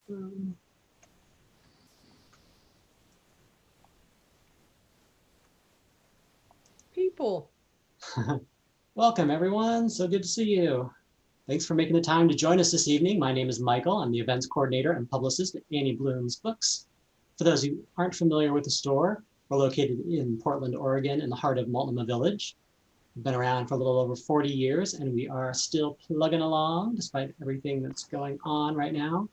People. Welcome, everyone. So good to see you. Thanks for making the time to join us this evening. My name is Michael. I'm the events coordinator and publicist at Annie Bloom's Books. For those who aren't familiar with the store, we're located in Portland, Oregon, in the heart of Multnomah Village. We've been around for a little over 40 years, and we are still plugging along despite everything that's going on right now.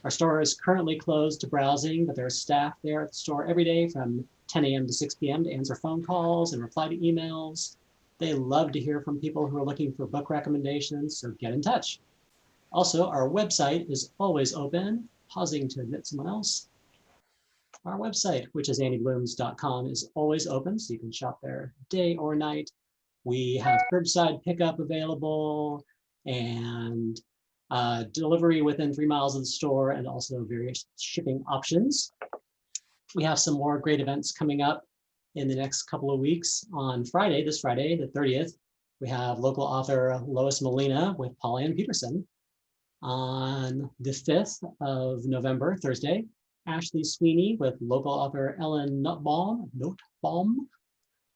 Our store is currently closed to browsing, but there's staff there at the store every day from 10 a.m. to 6 p.m. to answer phone calls and reply to emails. They love to hear from people who are looking for book recommendations, so get in touch. Also, our website is always open. Pausing to admit someone else. Our website, which is annieblooms.com, is always open, so you can shop there day or night. We have curbside pickup available and delivery within 3 miles of the store, and also various shipping options. We have some more great events coming up in the next couple of weeks. On Friday, this Friday, the 30th, we have local author Lois Molina with Paul Ann Peterson. On the 5th of November, Thursday, Ashley Sweeney with local author Ellen Nutbaum.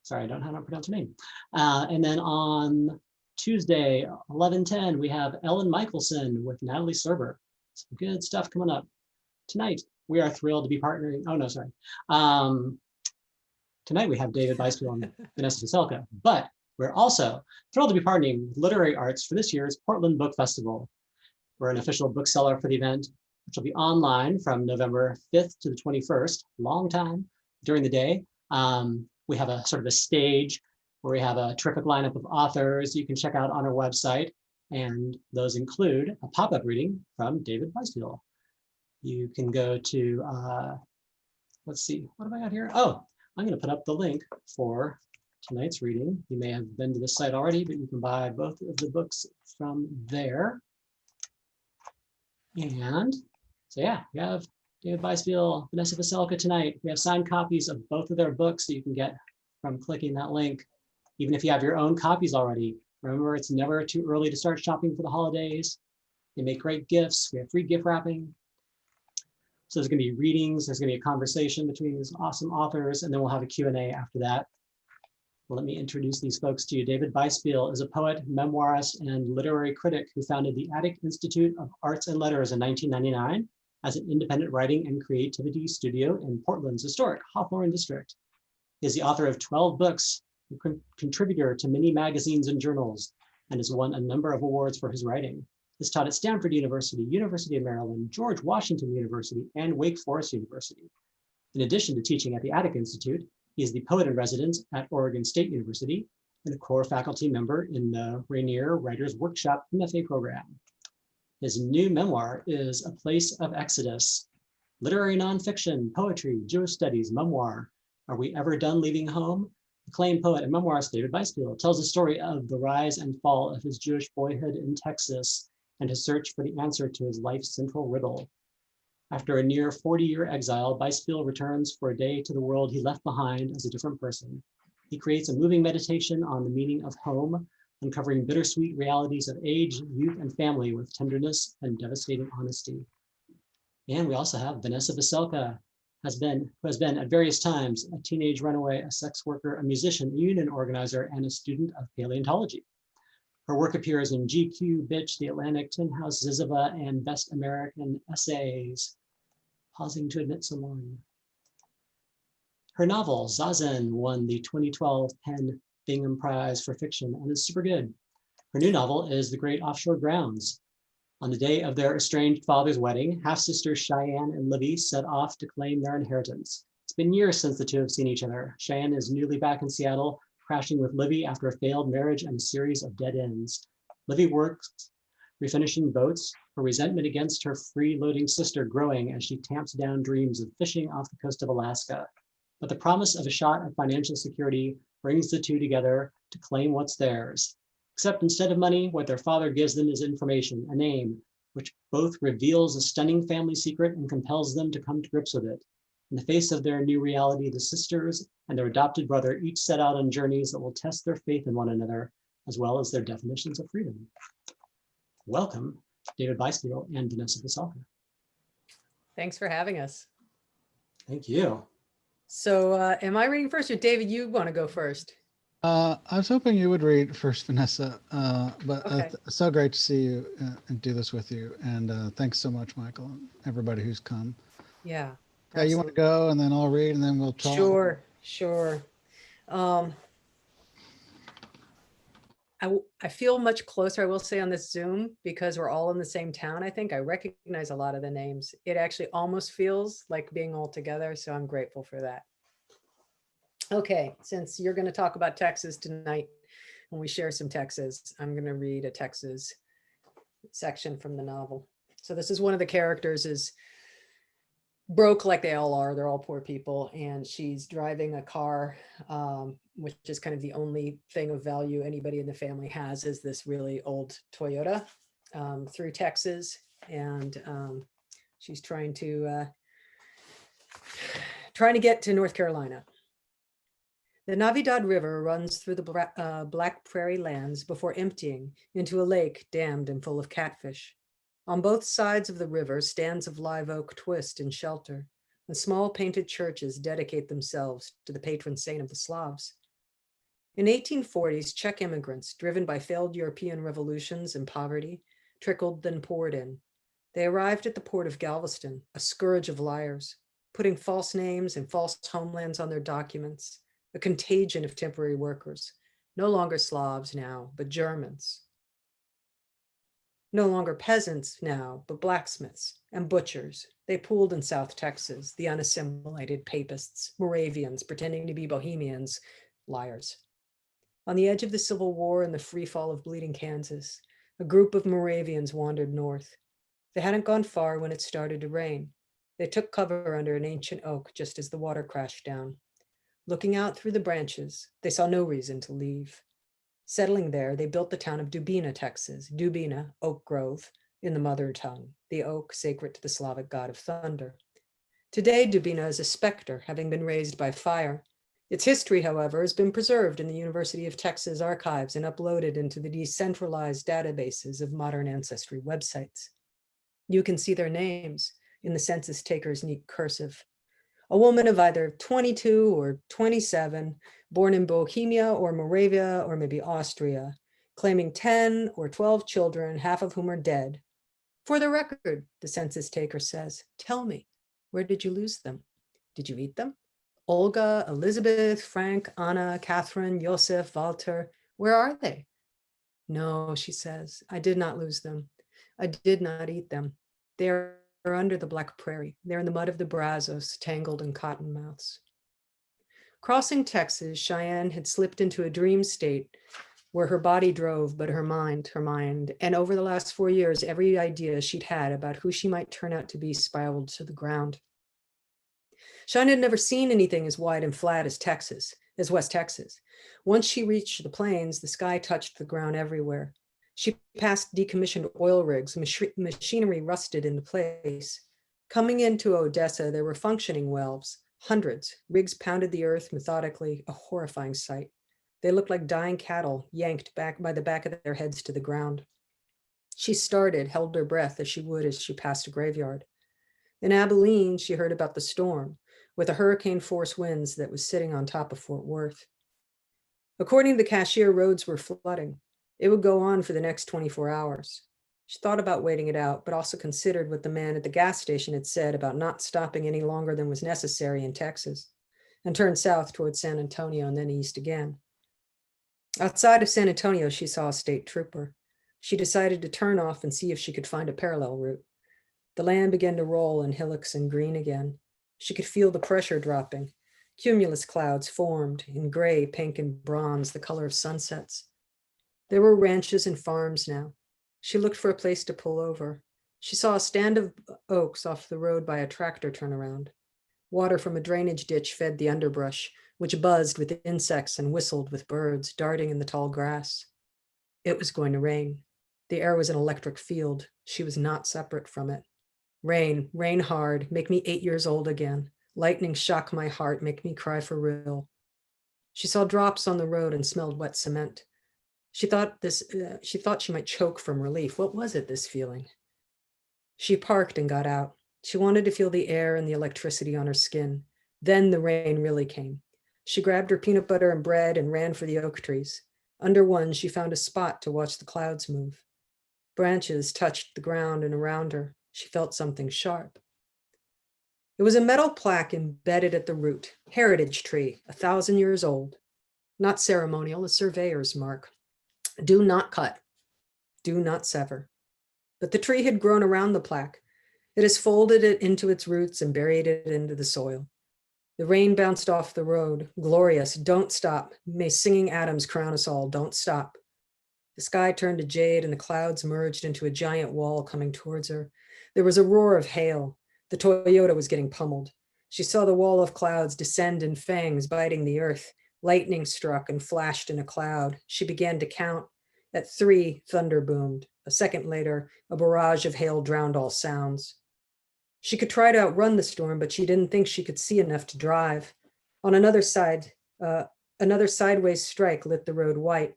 Sorry, I don't know how to pronounce her name. And then on Tuesday, 11:10, we have Ellen Michelson with Natalie Serber. Some good stuff coming up. Tonight, we are thrilled to be partnering. Oh, no, sorry. Tonight, we have David Biespiel and Vanessa Veselka, but we're also thrilled to be partnering with Literary Arts for this year's Portland Book Festival. We're an official bookseller for the event, which will be online from November 5th to the 21st, long time during the day. We have a sort of a stage where we have a terrific lineup of authors you can check out on our website, and those include a pop-up reading from David Biespiel. You can go to, let's see, what have I got here? Oh, I'm going to put up the link for tonight's reading. You may have been to the site already, but you can buy both of the books from there. And so yeah, we have David Biespiel, Vanessa Veselka tonight. We have signed copies of both of their books that you can get from clicking that link. Even if you have your own copies already, remember it's never too early to start shopping for the holidays. They make great gifts. We have free gift wrapping. So there's going to be readings, there's going to be a conversation between these awesome authors, and then we'll have a Q&A after that. Well, let me introduce these folks to you. David Biespiel is a poet, memoirist, and literary critic who founded the Attic Institute of Arts and Letters in 1999 as an independent writing and creativity studio in Portland's historic Hawthorne district. He is the author of 12 books, a contributor to many magazines and journals, and has won a number of awards for his writing. He's taught at Stanford University, University of Maryland, George Washington University, and Wake Forest University. In addition to teaching at the Attic Institute, he is the poet in residence at Oregon State University and a core faculty member in the Rainier Writers Workshop MFA program. His new memoir is A Place of Exodus, literary nonfiction, poetry, Jewish studies, memoir. Are we ever done leaving home? Acclaimed poet and memoirist David Biespiel tells the story of the rise and fall of his Jewish boyhood in Texas and his search for the answer to his life's central riddle. After a near 40-year exile, Bispiel returns for a day to the world he left behind as a different person. He creates a moving meditation on the meaning of home, uncovering bittersweet realities of age, youth, and family with tenderness and devastating honesty. And we also have Vanessa Veselka, who has been at various times a teenage runaway, a sex worker, a musician, a union organizer, and a student of paleontology. Her work appears in GQ, Bitch, The Atlantic, Tin House, Ziziva, and Best American Essays. Pausing to admit someone. Her novel, Zazen, won the 2012 PEN Bingham Prize for Fiction and is super good. Her new novel is The Great Offshore Grounds. On the day of their estranged father's wedding, half-sisters Cheyenne and Livy set off to claim their inheritance. It's been years since the two have seen each other. Cheyenne is newly back in Seattle, crashing with Livy after a failed marriage and a series of dead ends. Livy works refinishing boats, her resentment against her freeloading sister growing as she tamps down dreams of fishing off the coast of Alaska. But the promise of a shot at financial security brings the two together to claim what's theirs. Except instead of money, what their father gives them is information, a name, which both reveals a stunning family secret and compels them to come to grips with it. In the face of their new reality, the sisters and their adopted brother each set out on journeys that will test their faith in one another, as well as their definitions of freedom. Welcome, David Biespiel and Vanessa Veselka. Thanks for having us. Thank you. So am I reading first or David, you want to go first? I was hoping you would read first, Vanessa, but Okay. so great to see you and do this with you. And thanks so much, Michael, and everybody who's come. Yeah, Yeah, you want to absolutely. go, and then I'll read, and then we'll talk. Sure. Um, I feel much closer, I will say, on this Zoom because we're all in the same town. I think I recognize a lot of the names. It actually almost feels like being all together. So I'm grateful for that. Okay, since you're going to talk about Texas tonight and we share some Texas, I'm going to read a Texas section from the novel. So this is one of the characters is broke like they all are. They're all poor people. And she's driving a car, which is kind of the only thing of value anybody in the family has is this really old Toyota through Texas. And she's trying to get to North Carolina. The Navidad River runs through the Black Prairie lands before emptying into a lake dammed and full of catfish. On both sides of the river, stands of live oak twist in shelter, and small painted churches dedicate themselves to the patron saint of the Slavs. In 1840s, Czech immigrants, driven by failed European revolutions and poverty, trickled then poured in. They arrived at the port of Galveston, a scourge of liars, putting false names and false homelands on their documents, a contagion of temporary workers, no longer Slavs now, but Germans. No longer peasants now, but blacksmiths and butchers. They pooled in South Texas, the unassimilated papists, Moravians pretending to be Bohemians, liars. On the edge of the Civil War and the free fall of bleeding Kansas, a group of Moravians wandered north. They hadn't gone far when it started to rain. They took cover under an ancient oak just as the water crashed down. Looking out through the branches, they saw no reason to leave. Settling there, they built the town of Dubina, Texas, Dubina, oak grove, in the mother tongue, the oak sacred to the Slavic god of thunder. Today, Dubina is a specter, having been raised by fire. Its history, however, has been preserved in the University of Texas archives and uploaded into the decentralized databases of modern ancestry websites. You can see their names in the census taker's neat cursive. A woman of either 22 or 27, born in Bohemia or Moravia or maybe Austria, claiming 10 or 12 children, half of whom are dead. For the record, the census taker says, tell me, where did you lose them? Did you eat them? Olga, Elizabeth, Frank, Anna, Catherine, Josef, Walter, where are they? No, she says, I did not lose them. I did not eat them. They are under the Black Prairie. They're in the mud of the Brazos, tangled in cottonmouths. Crossing Texas, Cheyenne had slipped into a dream state where her body drove, but her mind, and over the last 4 years, every idea she'd had about who she might turn out to be spiraled to the ground. Cheyenne had never seen anything as wide and flat as West Texas. Once she reached the plains, the sky touched the ground everywhere. She passed decommissioned oil rigs, machinery rusted into place. Coming into Odessa, there were functioning wells, hundreds. Rigs pounded the earth methodically, a horrifying sight. They looked like dying cattle, yanked back by the back of their heads to the ground. She started, held her breath as she would as she passed a graveyard. In Abilene, she heard about the storm, with the hurricane-force winds that was sitting on top of Fort Worth. According to the cashier, roads were flooding. It would go on for the next 24 hours. She thought about waiting it out, but also considered what the man at the gas station had said about not stopping any longer than was necessary in Texas, and turned south towards San Antonio and then east again. Outside of San Antonio, she saw a state trooper. She decided to turn off and see if she could find a parallel route. The land began to roll in hillocks and green again. She could feel the pressure dropping. Cumulus clouds formed in gray, pink, and bronze, the color of sunsets. There were ranches and farms now. She looked for a place to pull over. She saw a stand of oaks off the road by a tractor turnaround. Water from a drainage ditch fed the underbrush, which buzzed with insects and whistled with birds darting in the tall grass. It was going to rain. The air was an electric field. She was not separate from it. Rain, rain hard, make me 8 years old again. Lightning shock my heart, make me cry for real. She saw drops on the road and smelled wet cement. She thought she might choke from relief. What was it, this feeling? She parked and got out. She wanted to feel the air and the electricity on her skin. Then the rain really came. She grabbed her peanut butter and bread and ran for the oak trees. Under one, she found a spot to watch the clouds move. Branches touched the ground and around her. She felt something sharp. It was a metal plaque embedded at the root, heritage tree, 1,000 years old. Not ceremonial, a surveyor's mark. Do not cut, do not sever. But the tree had grown around the plaque. It has folded it into its roots and buried it into the soil. The rain bounced off the road. Glorious, don't stop. May singing atoms crown us all, don't stop. The sky turned to jade and the clouds merged into a giant wall coming towards her. There was a roar of hail. The Toyota was getting pummeled. She saw the wall of clouds descend in fangs, biting the earth. Lightning struck and flashed in a cloud. She began to count. At 3, thunder boomed. A second later, a barrage of hail drowned all sounds. She could try to outrun the storm, but she didn't think she could see enough to drive. On another side, another sideways strike lit the road white.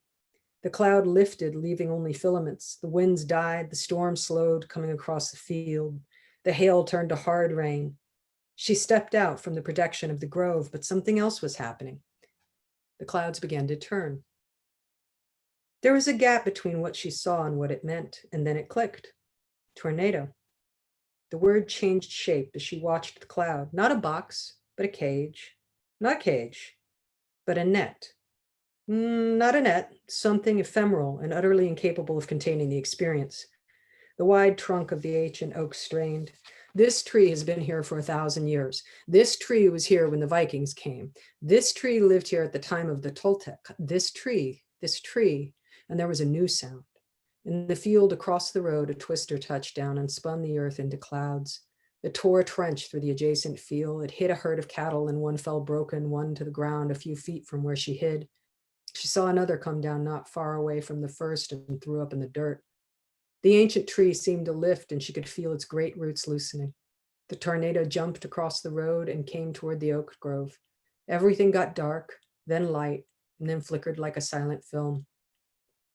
The cloud lifted, leaving only filaments. The winds died, the storm slowed, coming across the field. The hail turned to hard rain. She stepped out from the protection of the grove, but something else was happening. The clouds began to turn. There was a gap between what she saw and what it meant, and then it clicked. Tornado. The word changed shape as she watched the cloud. Not a box, but a cage. Not a cage, but a net. Not a net, something ephemeral and utterly incapable of containing the experience. The wide trunk of the ancient oak strained. This tree has been here for 1,000 years. This tree was here when the Vikings came. This tree lived here at the time of the Toltec. This tree, and there was a new sound. In the field across the road, a twister touched down and spun the earth into clouds. It tore a trench through the adjacent field. It hit a herd of cattle and one fell broken, one to the ground a few feet from where she hid. She saw another come down not far away from the first and threw up in the dirt. The ancient tree seemed to lift and she could feel its great roots loosening. The tornado jumped across the road and came toward the oak grove. Everything got dark, then light, and then flickered like a silent film.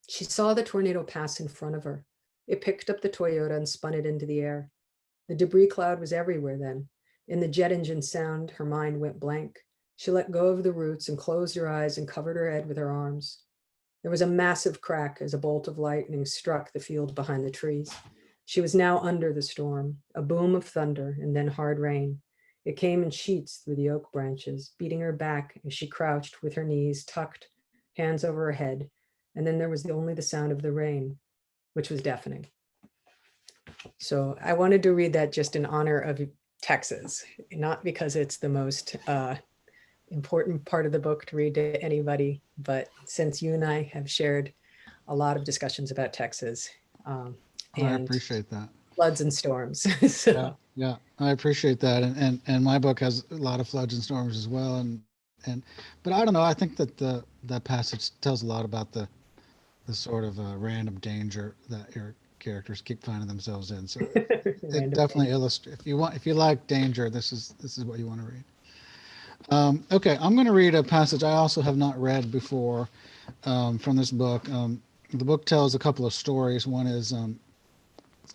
She saw the tornado pass in front of her. It picked up the Toyota and spun it into the air. The debris cloud was everywhere then. In the jet engine sound, her mind went blank. She let go of the roots and closed her eyes and covered her head with her arms. There was a massive crack as a bolt of lightning struck the field behind the trees. She was now under the storm, a boom of thunder and then hard rain. It came in sheets through the oak branches, beating her back as she crouched with her knees tucked, hands over her head. And then there was only the sound of the rain, which was deafening. So I wanted to read that just in honor of Texas, not because it's the most important part of the book to read to anybody, but since you and I have shared a lot of discussions about Texas I and appreciate that. floods and storms. So, Yeah, I appreciate that. And my book has a lot of floods and storms as well. But I don't know, I think that that passage tells a lot about the sort of random danger that your characters keep finding themselves in. So it definitely illustrates, if you like danger, this is what you want to read. Okay, I'm going to read a passage I also have not read before from this book. The book tells a couple of stories. One is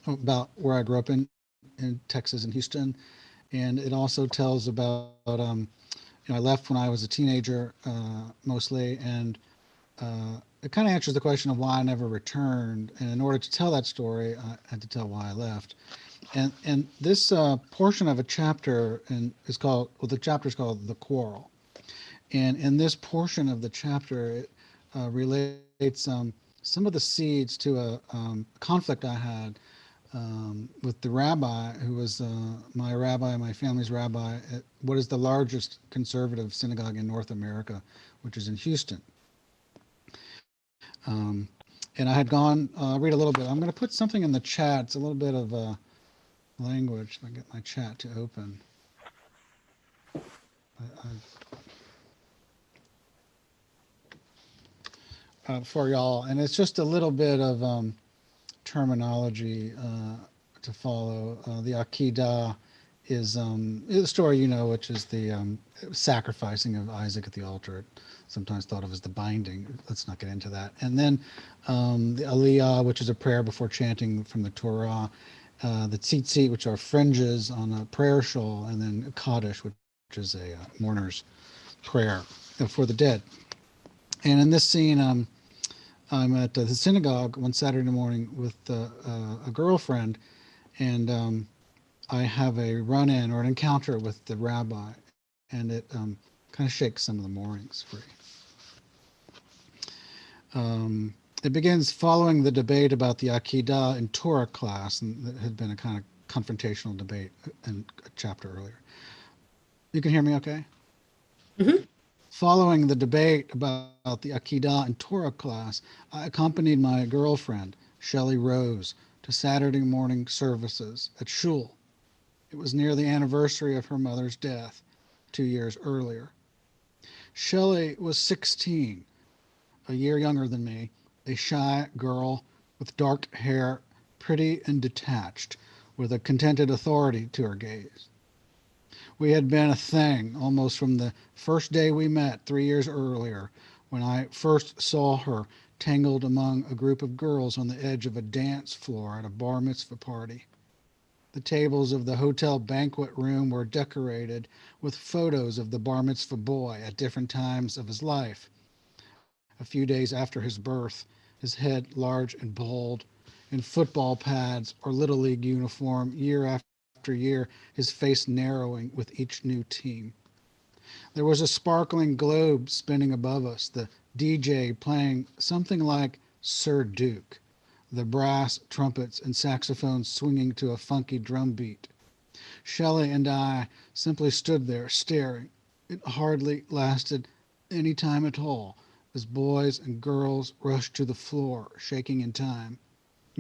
about where I grew up in Texas, in Houston, and it also tells about I left when I was a teenager mostly, and it kind of answers the question of why I never returned. And in order to tell that story, I had to tell why I left. And this portion of a chapter is called, well, the chapter is called The Quarrel. And in this portion of the chapter, it relates some of the seeds to a conflict I had with the rabbi who was my family's rabbi at what is the largest conservative synagogue in North America, which is in Houston. And I had gone, read a little bit. I'm going to put something in the chat. It's a little bit of language. If I get my chat to open. For y'all, and it's just a little bit of terminology to follow. The Akedah is the story, which is the sacrificing of Isaac at the altar, sometimes thought of as the binding. Let's not get into that. And then the Aliyah, which is a prayer before chanting from the Torah. the tzitzit, which are fringes on a prayer shawl, and then Kaddish, which is a mourner's prayer for the dead. And in this scene, I'm at the synagogue one Saturday morning with a girlfriend, and I have a run-in or an encounter with the rabbi, and it kind of shakes some of the moorings free. It begins following the debate about the Akedah in Torah class, and that had been a kind of confrontational debate in a chapter earlier. You can hear me okay? Mhm. Following the debate about the Akedah in Torah class, I accompanied my girlfriend, Shelley Rose, to Saturday morning services at Shul. It was near the anniversary of her mother's death 2 years earlier. Shelley was 16, a year younger than me, a shy girl with dark hair, pretty and detached, with a contented authority to her gaze. We had been a thing almost from the first day we met 3 years earlier, when I first saw her tangled among a group of girls on the edge of a dance floor at a bar mitzvah party. The tables of the hotel banquet room were decorated with photos of the bar mitzvah boy at different times of his life. A few days after his birth, his head large and bald, in football pads or Little League uniform, year after year, his face narrowing with each new team. There was a sparkling globe spinning above us, the DJ playing something like Sir Duke, the brass, trumpets, and saxophones swinging to a funky drum beat. Shelley and I simply stood there staring. It hardly lasted any time at all, as boys and girls rushed to the floor, shaking in time.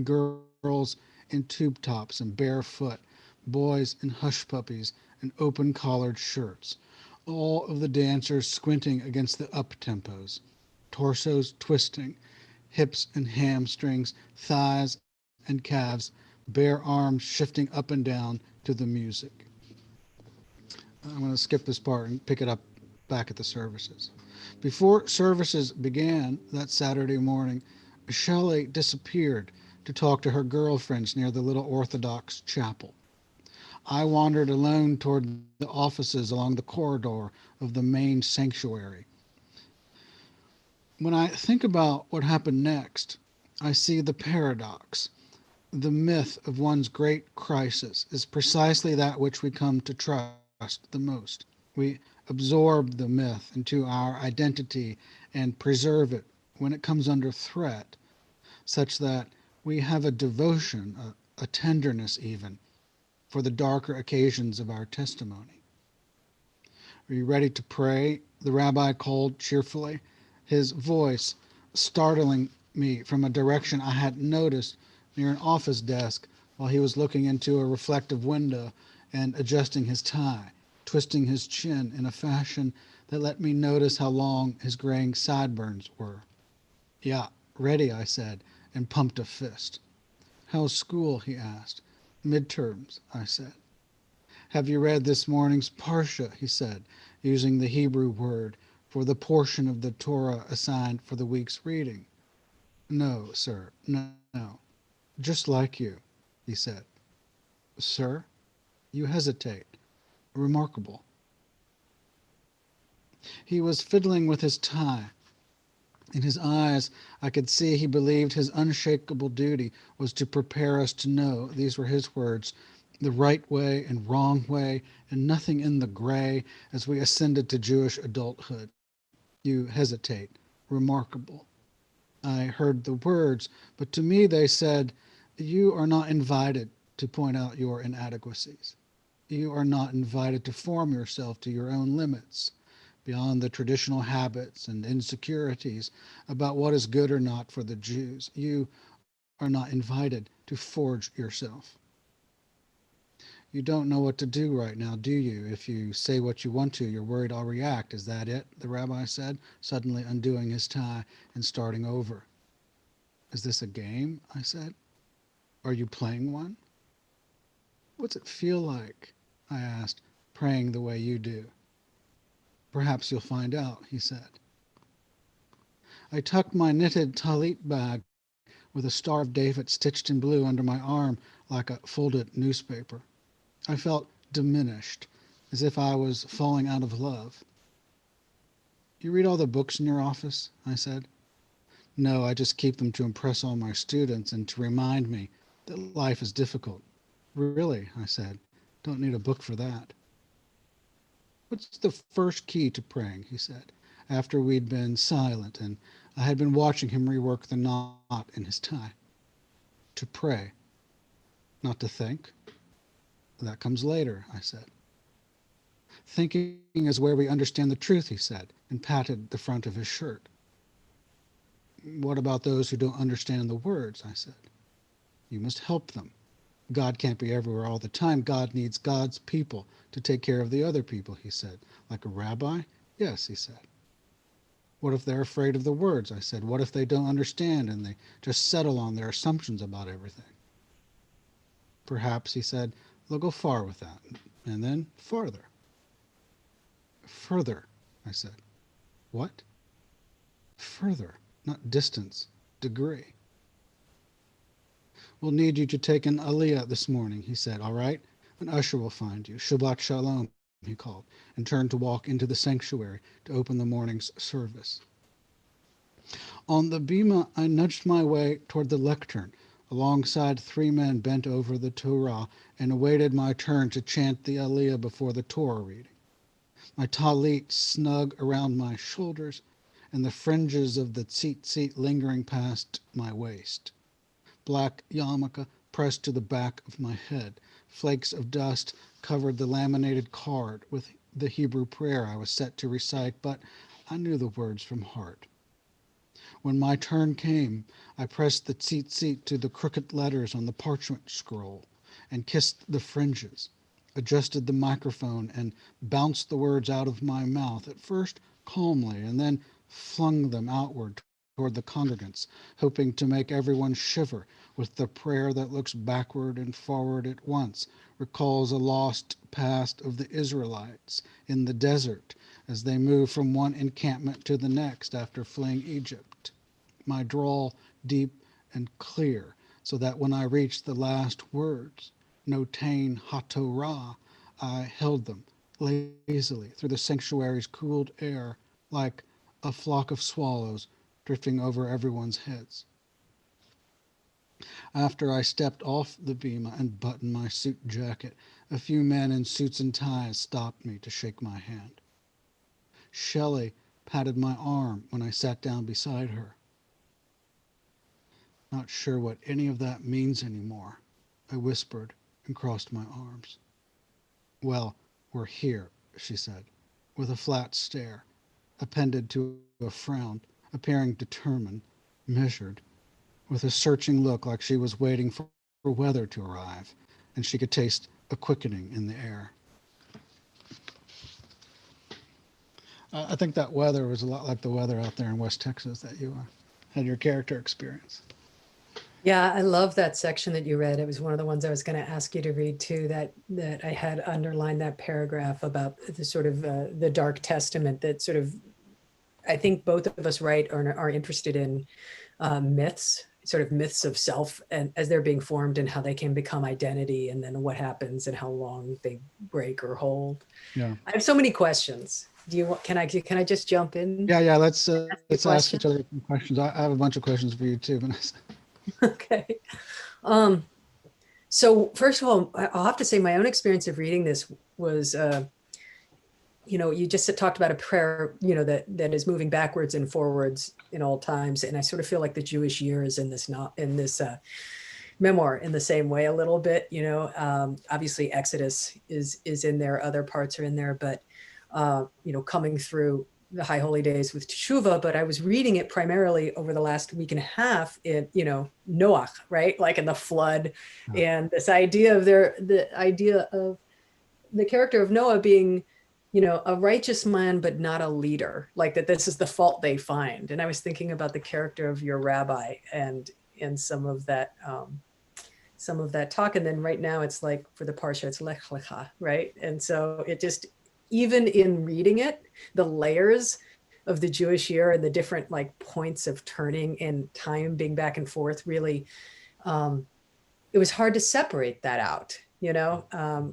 Girls in tube tops and barefoot, boys in hush puppies and open-collared shirts. All of the dancers squinting against the up-tempos, torsos twisting, hips and hamstrings, thighs and calves, bare arms shifting up and down to the music. I'm going to skip this part and pick it up back at the services. Before services began that Saturday morning, Shelley disappeared to talk to her girlfriends near the little Orthodox chapel. I wandered alone toward the offices along the corridor of the main sanctuary. When I think about what happened next, I see the paradox. The myth of one's great crisis is precisely that which we come to trust the most. We absorb the myth into our identity and preserve it when it comes under threat, such that we have a devotion, a tenderness even, for the darker occasions of our testimony. Are you ready to pray? The rabbi called cheerfully, his voice startling me from a direction I hadn't noticed near an office desk while he was looking into a reflective window and adjusting his tie, twisting his chin in a fashion that let me notice how long his graying sideburns were. Yeah, ready, I said, and pumped a fist. How's school? He asked. Midterms, I said. Have you read this morning's Parsha? He said, using the Hebrew word for the portion of the Torah assigned for the week's reading. No, sir, no. Just like you, he said. Sir? You hesitate. Remarkable. He was fiddling with his tie. In his eyes, I could see he believed his unshakable duty was to prepare us to know, these were his words, the right way and wrong way, and nothing in the gray as we ascended to Jewish adulthood. You hesitate. Remarkable. I heard the words, but to me they said, you are not invited to point out your inadequacies. You are not invited to form yourself to your own limits, beyond the traditional habits and insecurities about what is good or not for the Jews. You are not invited to forge yourself. You don't know what to do right now, do you? If you say what you want to, you're worried I'll react. Is that it? The rabbi said, suddenly undoing his tie and starting over. Is this a game? I said. Are you playing one? What's it feel like? I asked, praying the way you do. Perhaps you'll find out, he said. I tucked my knitted talit bag with a Star of David stitched in blue under my arm like a folded newspaper. I felt diminished, as if I was falling out of love. You read all the books in your office? I said. No, I just keep them to impress all my students and to remind me that life is difficult. Really, I said. Don't need a book for that. What's the first key to praying? He said, after we'd been silent and I had been watching him rework the knot in his tie. To pray, not to think. That comes later, I said. Thinking is where we understand the truth, he said, and patted the front of his shirt. What about those who don't understand the words? I said. You must help them. God can't be everywhere all the time. God needs God's people to take care of the other people, he said. Like a rabbi? Yes, he said. What if they're afraid of the words? I said. What if they don't understand and they just settle on their assumptions about everything? Perhaps, he said, they'll go far with that, and then farther. Further, I said. What? Further, not distance, degree. We'll need you to take an aliyah this morning, he said. All right? An usher will find you. Shabbat shalom, he called, and turned to walk into the sanctuary to open the morning's service. On the bima, I nudged my way toward the lectern, alongside 3 men bent over the Torah, and awaited my turn to chant the aliyah before the Torah reading. My talit snug around my shoulders, and the fringes of the tzitzit lingering past my waist. Black yarmulke pressed to the back of my head. Flakes of dust covered the laminated card with the Hebrew prayer I was set to recite, but I knew the words from heart. When my turn came, I pressed the tzitzit to the crooked letters on the parchment scroll and kissed the fringes, adjusted the microphone, and bounced the words out of my mouth, at first calmly, and then flung them outward toward the congregants, hoping to make everyone shiver with the prayer that looks backward and forward at once, recalls a lost past of the Israelites in the desert as they move from one encampment to the next after fleeing Egypt. My drawl deep and clear, so that when I reached the last words, Notain HaTorah, I held them lazily through the sanctuary's cooled air like a flock of swallows drifting over everyone's heads. After I stepped off the bima and buttoned my suit jacket, a few men in suits and ties stopped me to shake my hand. Shelley patted my arm when I sat down beside her. Not sure what any of that means anymore, I whispered and crossed my arms. Well, we're here, she said, with a flat stare, appended to a frown, appearing determined, measured, with a searching look like she was waiting for weather to arrive, and she could taste a quickening in the air. I think that weather was a lot like the weather out there in West Texas that you had your character experience. Yeah, I love that section that you read. It was one of the ones I was going to ask you to read too, that I had underlined that paragraph about the sort of the Dark Testament that sort of, I think both of us are interested in myths, sort of myths of self, and as they're being formed and how they can become identity, and then what happens and how long they break or hold. Yeah. I have so many questions. Can I just jump in? Yeah. Let's ask question? each other some questions. I have a bunch of questions for you too, Vanessa. Okay. So first of all, I'll have to say my own experience of reading this was, you just talked about a prayer, that is moving backwards and forwards in all times. And I sort of feel like the Jewish year is in this memoir in the same way a little bit, obviously Exodus is in there, other parts are in there, but, coming through the High Holy Days with Teshuvah, but I was reading it primarily over the last week and a half in, Noach, right? Like in the flood, and this idea of the idea of the character of Noah being, a righteous man, but not a leader, like that this is the fault they find. And I was thinking about the character of your rabbi and some of that talk. And then right now it's like for the Parsha, it's Lech Lecha, right? And so it just, even in reading it, the layers of the Jewish year and the different like points of turning and time being back and forth really, it was hard to separate that out,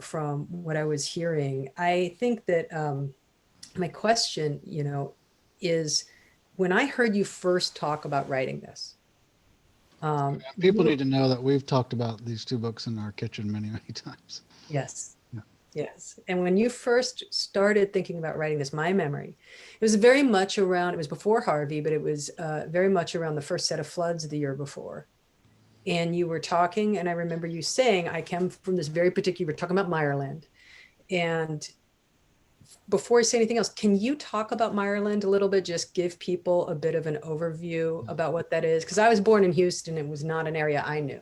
from what I was hearing. I think that my question, is when I heard you first talk about writing this, People need to know that we've talked about these two books in our kitchen many, many times. yes, Yeah. yes. And when you first started thinking about writing this, my memory, it was very much around, it was before Harvey, but it was very much around the first set of floods the year before. And you were talking, and I remember you saying, I came from this very particular, we're talking about Meyerland. And before I say anything else, can you talk about Meyerland a little bit? Just give people a bit of an overview about what that is. Because I was born in Houston. It was not an area I knew.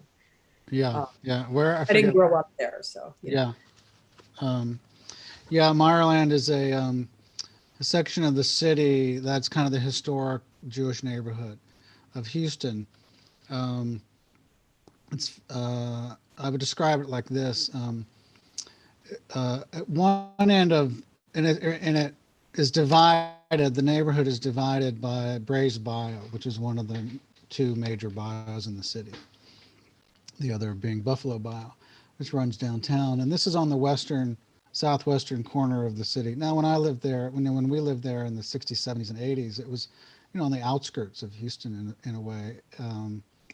Yeah, yeah. Where I I didn't forget. grow up there. So, Yeah. Yeah, Meyerland is a section of the city that's kind of the historic Jewish neighborhood of Houston. I would describe it like this. At one end of, and it is divided, the neighborhood is divided by Bray's Bayou, which is one of the two major bayous in the city. The other being Buffalo Bayou, which runs downtown. And this is on the southwestern corner of the city. Now, when I lived there, when we lived there in the 60s, 70s, and 80s, it was, on the outskirts of Houston in a way.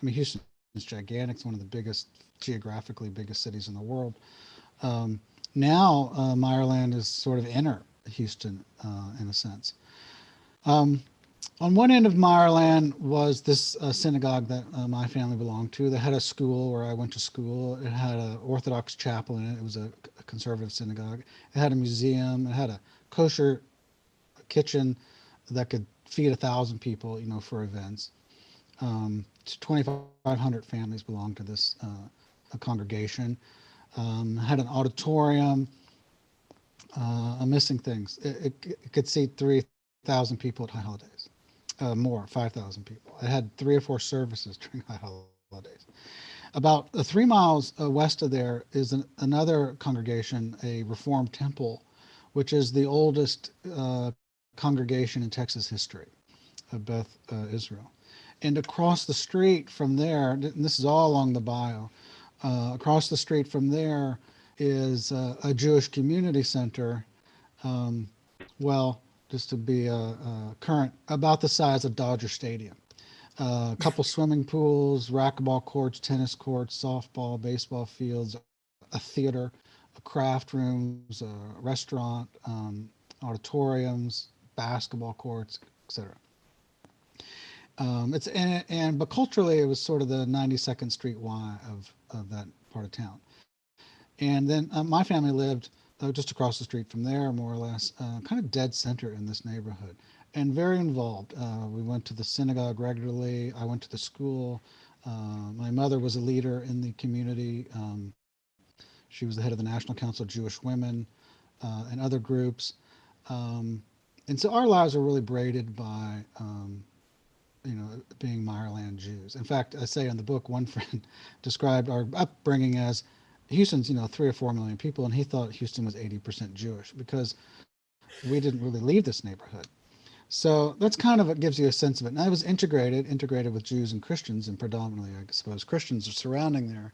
Houston is gigantic. It's one of the geographically biggest cities in the world. Now, Meyerland is sort of inner Houston in a sense. On one end of Meyerland was this synagogue that my family belonged to. They had a school where I went to school. It had an Orthodox chapel in it. It was a conservative synagogue. It had a museum. It had a kosher kitchen that could feed 1,000 people, for events. 2,500 families belonged to this congregation. Had an auditorium. I'm missing things. It could seat 3,000 people at high holidays. More, 5,000 people. It had 3 or 4 services during high holidays. About 3 miles west of there is another congregation, a Reformed temple, which is the oldest congregation in Texas history of Beth Israel. And across the street from there, and this is all along the bayou, across the street from there is a Jewish community center. Just to be current, about the size of Dodger Stadium. A couple swimming pools, racquetball courts, tennis courts, softball, baseball fields, a theater, a craft rooms, a restaurant, auditoriums, basketball courts, etc. But culturally, it was sort of the 92nd Street Y of that part of town. And then my family lived just across the street from there, more or less, kind of dead center in this neighborhood, and very involved. We went to the synagogue regularly. I went to the school. My mother was a leader in the community. She was the head of the National Council of Jewish Women and other groups. And so our lives were really braided by, being Meyerland Jews. In fact, I say in the book, one friend described our upbringing as Houston's, 3 or 4 million people, and he thought Houston was 80% Jewish because we didn't really leave this neighborhood. So that's kind of what gives you a sense of it. And I was integrated with Jews and Christians, and predominantly, I suppose, Christians are surrounding there.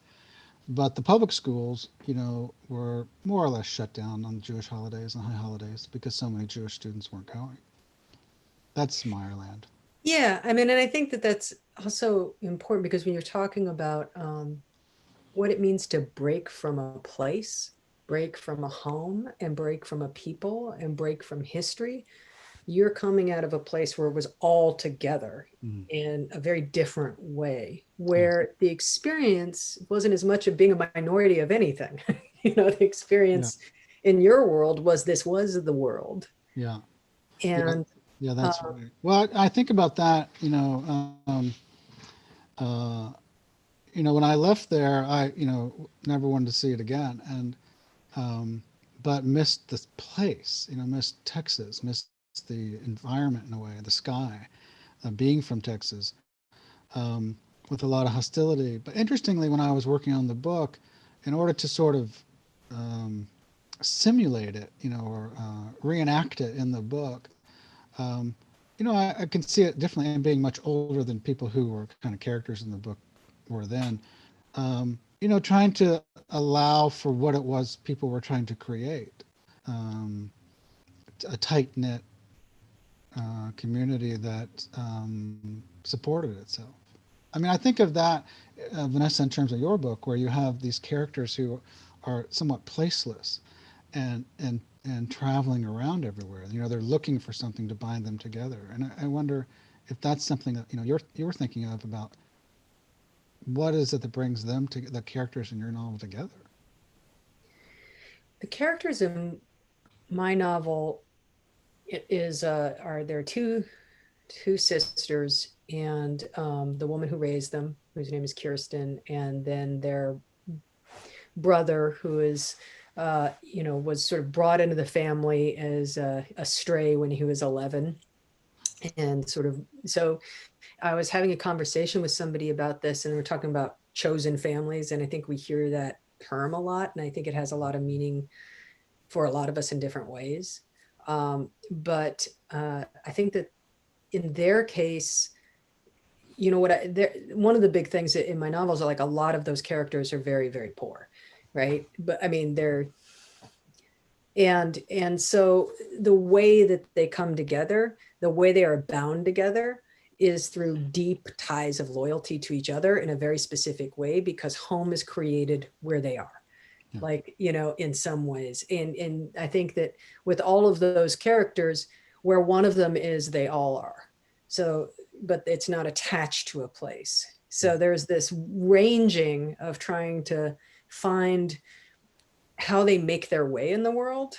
But the public schools, were more or less shut down on Jewish holidays and high holidays because so many Jewish students weren't going. That's Meyerland. yeah, and I think that that's also important because when you're talking about what it means to break from a place, break from a home, and break from a people, and break from history, you're coming out of a place where it was all together in a very different way, where the experience wasn't as much of being a minority of anything. The experience in your world was this was the world. Yeah. And yeah, that's right. Well, I think about that, when I left there, I, never wanted to see it again. And, but missed this place, missed Texas, missed the environment in a way, the sky, being from Texas, with a lot of hostility. But interestingly, when I was working on the book, in order to sort of simulate it, or reenact it in the book, I can see it differently, and being much older than people who were kind of characters in the book were then. trying to allow for what it was people were trying to create, a tight-knit community that supported itself. I mean, I think of that, Vanessa, in terms of your book, where you have these characters who are somewhat placeless and traveling around everywhere. They're looking for something to bind them together. And I wonder if that's something that you're thinking of, about what is it that brings them to the characters in your novel together. The characters in my novel are there two sisters, and the woman who raised them, whose name is Kirsten, and then their brother, who is was sort of brought into the family as a stray when he was 11. And so I was having a conversation with somebody about this, and we're talking about chosen families, and I think we hear that term a lot, and I think it has a lot of meaning for a lot of us in different ways. But I think that in their case, one of the big things in my novels are, like, a lot of those characters are very, very poor, right? But I mean, and so the way that they come together, the way they are bound together, is through deep ties of loyalty to each other in a very specific way, because home is created where they are. Yeah. Like, in some ways. And I think that with all of those characters, where one of them is, they all are. So, but it's not attached to a place. So there's this ranging of trying to find how they make their way in the world,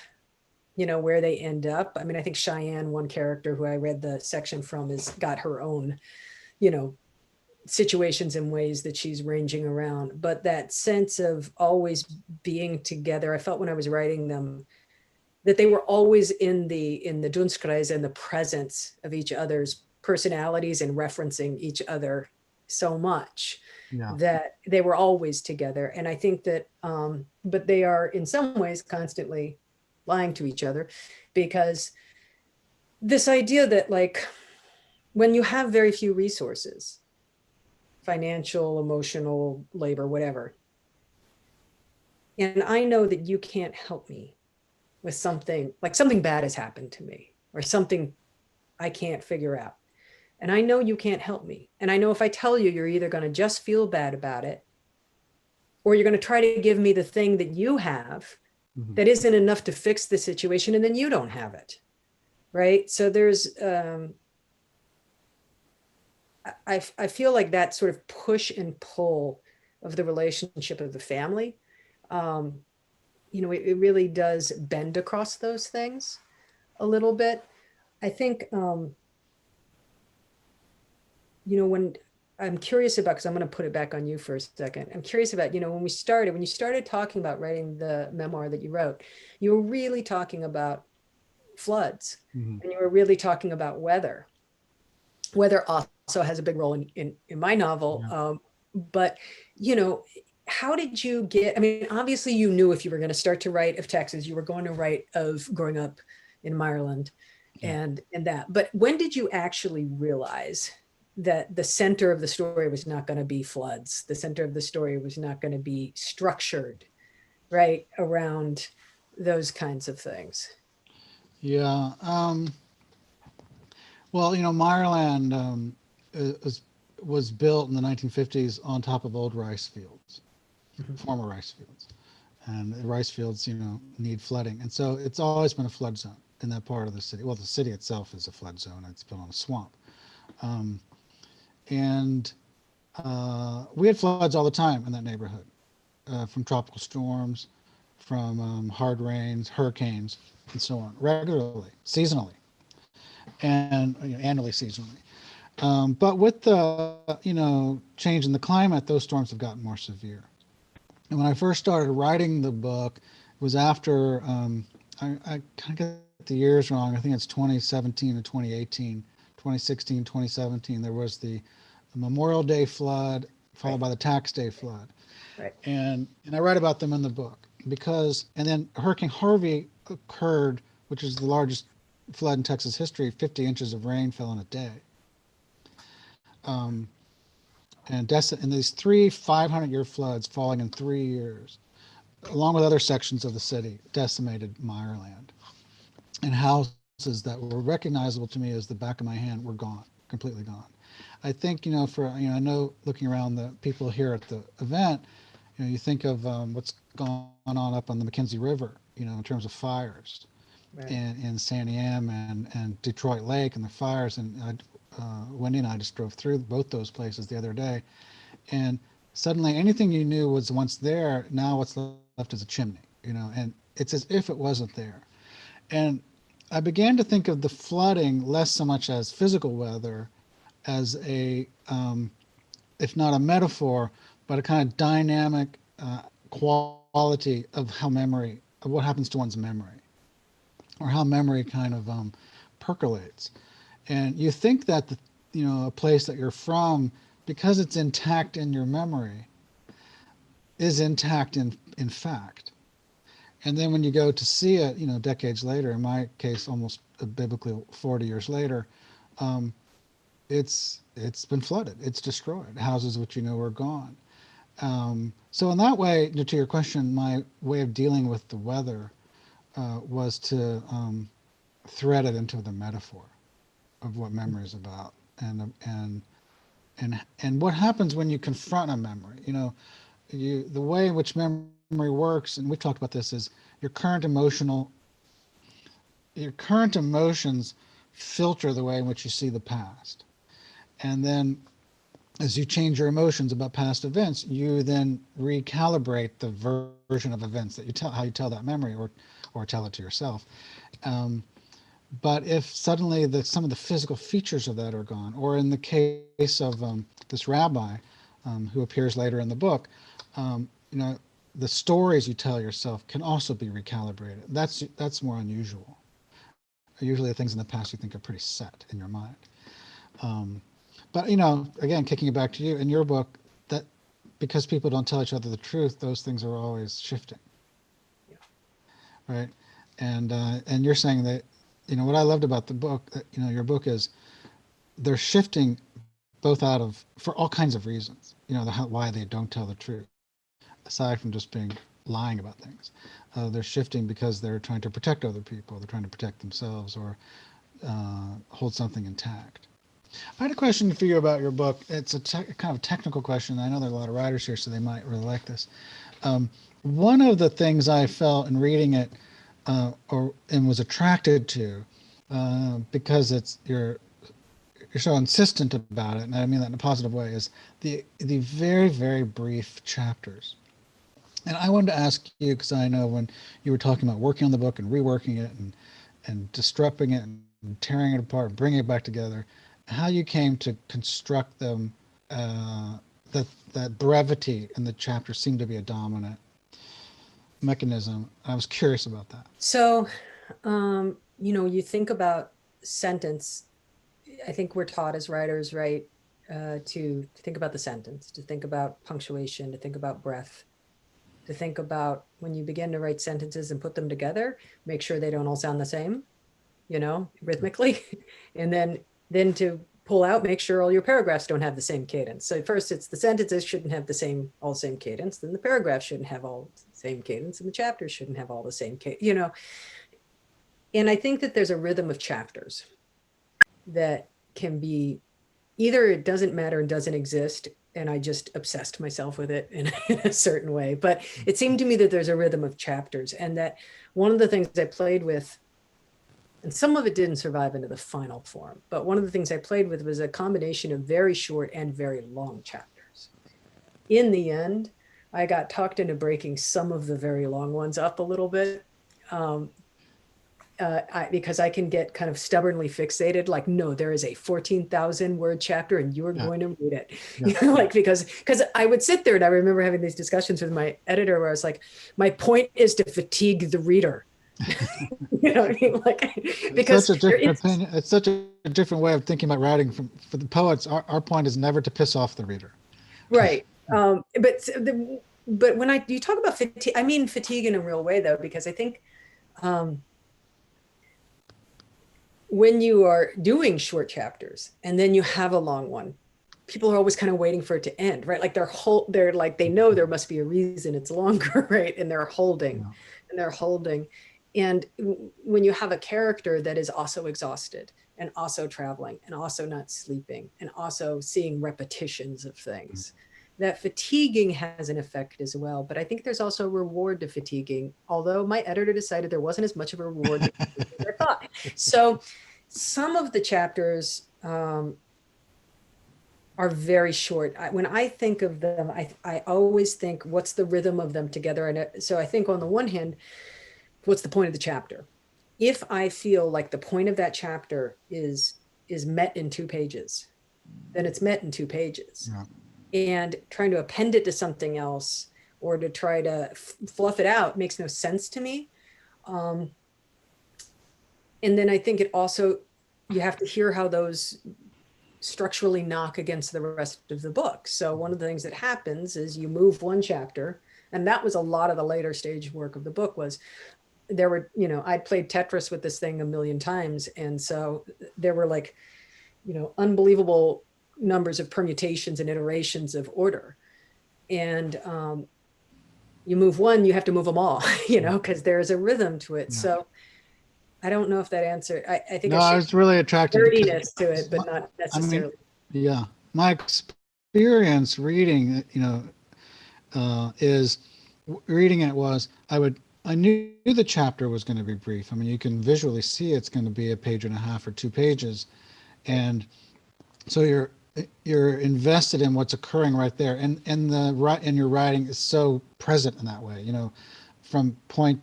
where they end up. I mean, I think Cheyenne, one character who I read the section from, has got her own, situations and ways that she's ranging around. But that sense of always being together, I felt when I was writing them, that they were always in the Dunstkreis and the presence of each other's personalities and referencing each other so much. Yeah. That they were always together. And I think that, but they are in some ways constantly lying to each other, because this idea that, like, when you have very few resources, financial, emotional, labor, whatever, and I know that you can't help me with something, like something bad has happened to me, or something I can't figure out. And I know you can't help me. And I know if I tell you, you're either going to just feel bad about it, or you're going to try to give me the thing that you have that isn't enough to fix the situation, and then you don't have it. Right. So there's, I feel like that sort of push and pull of the relationship of the family, it really does bend across those things a little bit. I think, when I'm curious about, because I'm going to put it back on you for a second. I'm curious about, when you started talking about writing the memoir that you wrote, you were really talking about floods, and you were really talking about weather. Weather also has a big role in my novel. Yeah. But, how did you get, I mean, obviously you knew if you were going to start to write of Texas, you were going to write of growing up in Ireland, and that, but when did you actually realize that the center of the story was not going to be floods? The center of the story was not going to be structured right around those kinds of things. Yeah. Well, Meyerland was built in the 1950s on top of old rice fields, former rice fields. And the rice fields, need flooding. And so it's always been a flood zone in that part of the city. Well, the city itself is a flood zone. It's built on a swamp. We had floods all the time in that neighborhood, from tropical storms, from hard rains, hurricanes, and so on, regularly, seasonally, and annually, seasonally. But with the change in the climate, those storms have gotten more severe. And when I first started writing the book, it was after I kind of get the years wrong. I think it's 2017 and 2018, 2016, 2017. There was the Memorial Day flood, followed by the Tax Day flood. Right. And I write about them in the book and then Hurricane Harvey occurred, which is the largest flood in Texas history. 50 inches of rain fell in a day. and these three 500-year floods falling in 3 years, along with other sections of the city, decimated Meyerland. And houses that were recognizable to me as the back of my hand were gone, completely gone. I think, I know looking around the people here at the event, you think of what's gone on up on the McKenzie River, in terms of fires, Right. in Santiam and Detroit Lake and the fires. And Wendy and I just drove through both those places the other day. And suddenly anything you knew was once there, now what's left is a chimney, and it's as if it wasn't there. And I began to think of the flooding less so much as physical weather, as if not a metaphor, but a kind of dynamic quality of of what happens to one's memory, or how memory kind of percolates. And you think that a place that you're from, because it's intact in your memory, is intact in fact. And then when you go to see it, decades later, in my case, almost biblically 40 years later, it's been flooded. It's destroyed. Houses which are gone. So in that way, to your question, my way of dealing with the weather was to thread it into the metaphor of what memory is about, and what happens when you confront a memory. The way in which memory works, and we've talked about this, is your current emotions filter the way in which you see the past. And then as you change your emotions about past events, you then recalibrate the version of events that how you tell that memory, or tell it to yourself. But if suddenly some of the physical features of that are gone, or in the case of this rabbi who appears later in the book, the stories you tell yourself can also be recalibrated. That's more unusual. Usually the things in the past you think are pretty set in your mind. But again, kicking it back to you, in your book, that because people don't tell each other the truth, those things are always shifting. Yeah. Right? And you're saying that, what I loved about the book, your book, is they're shifting both for all kinds of reasons, why they don't tell the truth, aside from just lying about things. They're shifting because they're trying to protect other people, they're trying to protect themselves, or hold something intact. I had a question for you about your book. It's a kind of technical question. I know there are a lot of writers here, so they might really like this. One of the things I felt in reading it, and was attracted to, because you're so insistent about it, and I mean that in a positive way, is the very, very brief chapters. And I wanted to ask you, because I know when you were talking about working on the book and reworking it and disrupting it and tearing it apart and bringing it back together, how you came to construct them, that brevity in the chapter seemed to be a dominant mechanism. I was curious about that. So, you think about sentence. I think we're taught as writers, right, to think about the sentence, to think about punctuation, to think about breath, to think about when you begin to write sentences and put them together, make sure they don't all sound the same, rhythmically, and then to pull out, make sure all your paragraphs don't have the same cadence. So first, it's the sentences shouldn't have all the same cadence, then the paragraphs shouldn't have all the same cadence, and the chapters shouldn't have all the same cadence, And I think that there's a rhythm of chapters that can be either it doesn't matter and doesn't exist, and I just obsessed myself with it in a certain way, but it seemed to me that there's a rhythm of chapters, and that one of the things I played with, and some of it didn't survive into the final form, but one of the things I played with was a combination of very short and very long chapters. In the end, I got talked into breaking some of the very long ones up a little bit, because I can get kind of stubbornly fixated, like, no, there is a 14,000 word chapter and you're going to read it. Yeah. Because I would sit there, and I remember having these discussions with my editor where I was like, my point is to fatigue the reader. What I mean? Because it's such a different opinion. It's such a different way of thinking about writing. For the poets, our point is never to piss off the reader. Right. But when you talk about fatigue, I mean fatigue in a real way, though, because I think when you are doing short chapters and then you have a long one, people are always kind of waiting for it to end, right? Like they're like, they know there must be a reason it's longer, right? And they're holding, Yeah. and they're holding. And when you have a character that is also exhausted and also traveling and also not sleeping and also seeing repetitions of things, that fatiguing has an effect as well. But I think there's also a reward to fatiguing, although my editor decided there wasn't as much of a reward as I thought. So some of the chapters are very short. When I think of them, I always think, what's the rhythm of them together? And so I think on the one hand, what's the point of the chapter? If I feel like the point of that chapter is met in 2 pages, then it's met in 2 pages. Yeah. And trying to append it to something else or to try to fluff it out makes no sense to me. And then I think it also, you have to hear how those structurally knock against the rest of the book. So one of the things that happens is you move one chapter, and that was a lot of the later stage work of the book. Was there were, I'd played Tetris with this thing a million times, and so there were like, unbelievable numbers of permutations and iterations of order. And you move one, you have to move them all, because there's a rhythm to it. Yeah. So I don't know if that answered. I think No, I was really attracted because nerdiness to it, but not necessarily. yeah, my experience reading, is reading it was I knew the chapter was going to be brief. I mean, you can visually see it's going to be a page and a half or 2 pages, and so you're invested in what's occurring right there, and your writing is so present in that way. From point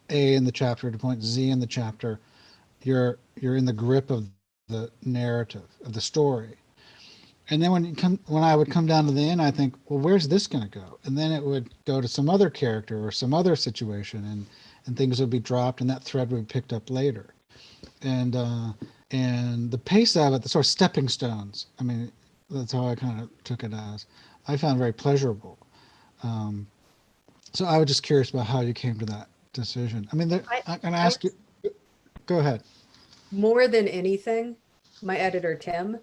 A in the chapter to point Z in the chapter, you're in the grip of the narrative of the story. And then when I would come down to the end, I think, well, where's this going to go? And then it would go to some other character or some other situation, and things would be dropped, and that thread would be picked up later. And the pace of it, the sort of stepping stones. I mean, that's how I kind of took it as. I found very pleasurable. So I was just curious about how you came to that decision. I mean, I'm going to ask you. Go ahead. More than anything, my editor, Tim,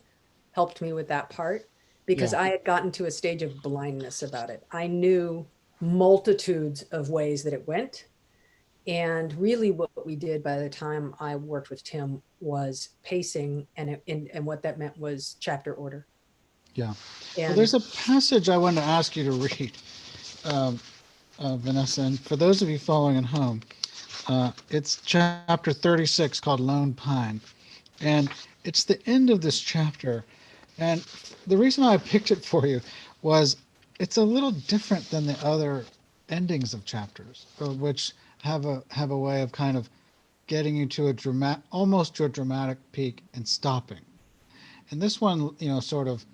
helped me with that part, because Yeah. I had gotten to a stage of blindness about it. I knew multitudes of ways that it went. And really what we did by the time I worked with Tim was pacing, and what that meant was chapter order. Yeah. Well, And there's a passage I wanted to ask you to read, Vanessa, and for those of you following at home, it's chapter 36 called Lone Pine. And it's the end of this chapter. And the reason I picked it for you was it's a little different than the other endings of chapters, which have a way of kind of getting you to almost to a dramatic peak and stopping. And this one, sort of,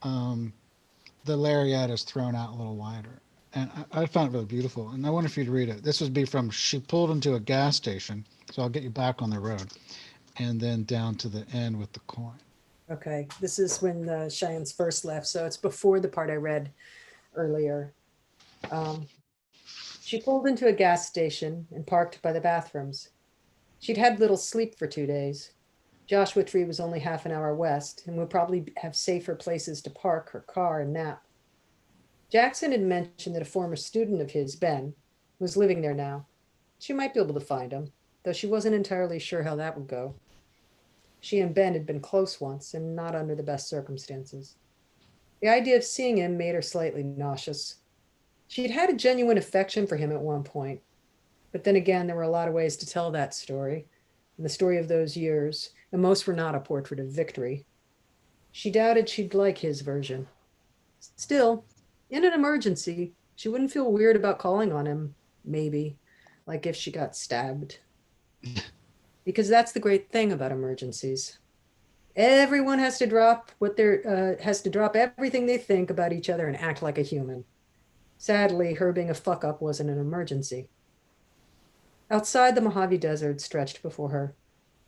the lariat is thrown out a little wider. And I found it really beautiful. And I wonder if you'd read it. This would be from, she pulled into a gas station. So I'll get you back on the road. And then down to the end with the coin. okay, this is when the Cheyennes first left. So it's before the part I read earlier. She pulled into a gas station and parked by the bathrooms. She'd had little sleep for 2 days. Joshua Tree was only half an hour west and would probably have safer places to park her car and nap. Jackson had mentioned that a former student of his, Ben, was living there now. She might be able to find him, though she wasn't entirely sure how that would go. She and Ben had been close once, and not under the best circumstances. The idea of seeing him made her slightly nauseous. She'd had a genuine affection for him at one point, but then again, there were a lot of ways to tell that story, and the story of those years, and most were not a portrait of victory. She doubted she'd like his version. Still, in an emergency, she wouldn't feel weird about calling on him, maybe, like if she got stabbed. Because that's the great thing about emergencies. Everyone has to drop everything they think about each other and act like a human. Sadly, her being a fuck up wasn't an emergency. Outside, the Mojave Desert stretched before her.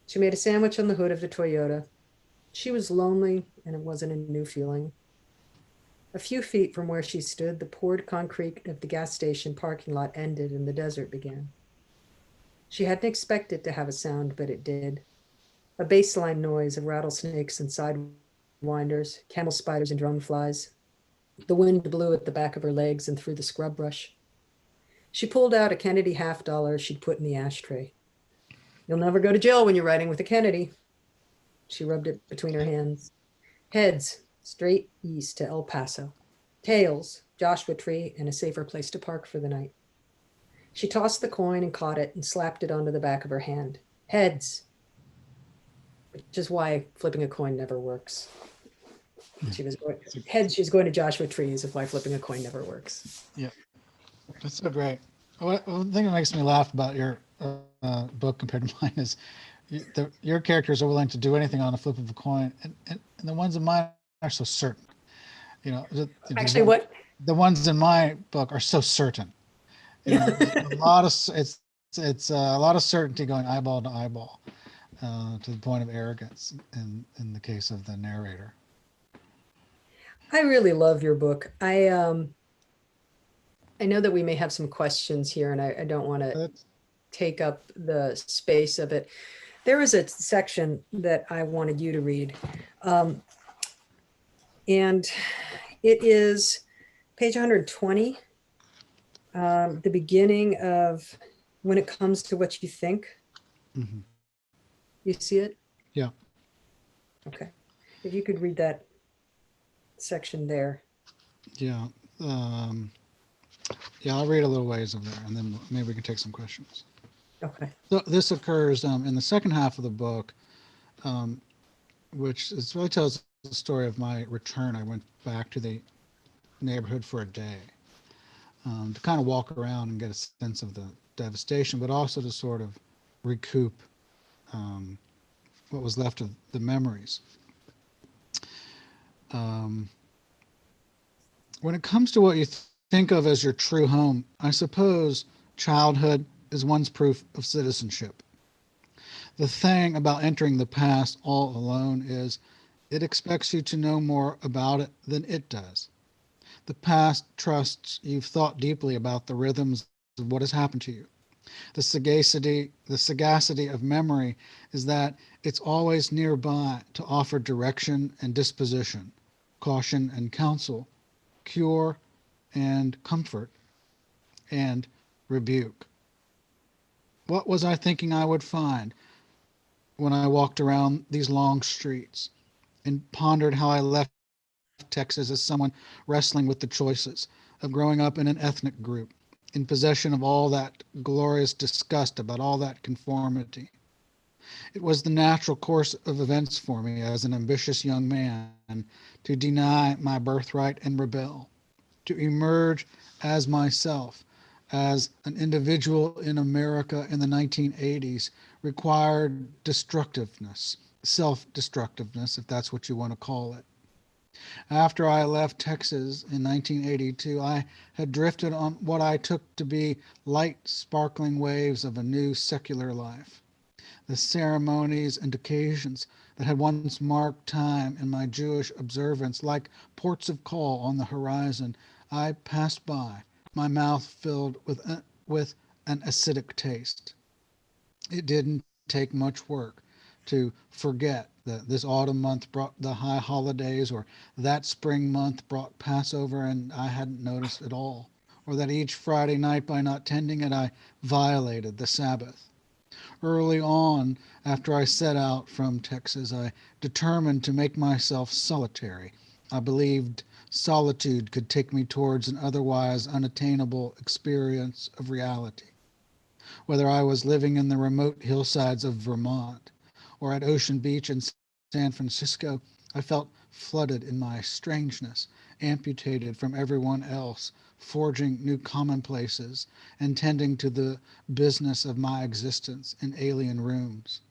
She made a sandwich on the hood of the Toyota. She was lonely, and it wasn't a new feeling. A few feet from where she stood, the poured concrete of the gas station parking lot ended and the desert began. She hadn't expected to have a sound, but it did. A baseline noise of rattlesnakes and sidewalk winders, camel spiders and drone flies. The wind blew at the back of her legs and through the scrub brush. She pulled out a Kennedy $50 she'd put in the ashtray. You'll never go to jail when you're riding with a Kennedy. She rubbed it between her hands. Heads, straight east to El Paso. Tails, Joshua Tree, and a safer place to park for the night. She tossed the coin and caught it and slapped it onto the back of her hand. Heads, which is why flipping a coin never works. She was going heads. She's going to Joshua Trees of why flipping a coin never works. Yeah, that's so great. One thing that makes me laugh about your book compared to mine is your characters are willing to do anything on a flip of a coin, and the ones in mine are so certain. Actually, what the ones in my book are so certain. A lot of it's a lot of certainty going eyeball to eyeball, to the point of arrogance in the case of the narrator. I really love your book. I know that we may have some questions here, and I don't want to take up the space of it. There is a section that I wanted you to read, and it is page 120, the beginning of when it comes to what you think. Mm-hmm. You see it? Yeah. Okay. If you could read that section there. Yeah. I'll read a little ways of there, and then maybe we can take some questions. Okay. So this occurs in the second half of the book, which really tells the story of my return. I went back to the neighborhood for a day to kind of walk around and get a sense of the devastation, but also to sort of recoup what was left of the memories. When it comes to what you think of as your true home, I suppose childhood is one's proof of citizenship. The thing about entering the past all alone is it expects you to know more about it than it does. The past trusts you've thought deeply about the rhythms of what has happened to you. The sagacity of memory is that it's always nearby to offer direction and disposition, caution and counsel, cure and comfort, and rebuke. What was I thinking I would find when I walked around these long streets and pondered how I left Texas as someone wrestling with the choices of growing up in an ethnic group, in possession of all that glorious disgust about all that conformity? It was the natural course of events for me as an ambitious young man to deny my birthright and rebel, to emerge as myself, as an individual in America in the 1980s required destructiveness, self-destructiveness, if that's what you want to call it. After I left Texas in 1982, I had drifted on what I took to be light, sparkling waves of a new secular life. The ceremonies and occasions that had once marked time in my Jewish observance, like ports of call on the horizon, I passed by, my mouth filled with an acidic taste. It didn't take much work to forget that this autumn month brought the high holidays, or that spring month brought Passover and I hadn't noticed at all, or that each Friday night, by not tending it, I violated the Sabbath. Early on, after I set out from Texas, I determined to make myself solitary. I believed solitude could take me towards an otherwise unattainable experience of reality. Whether I was living in the remote hillsides of Vermont or at Ocean Beach in San Francisco, I felt flooded in my strangeness, amputated from everyone else, forging new commonplaces and tending to the business of my existence in alien rooms.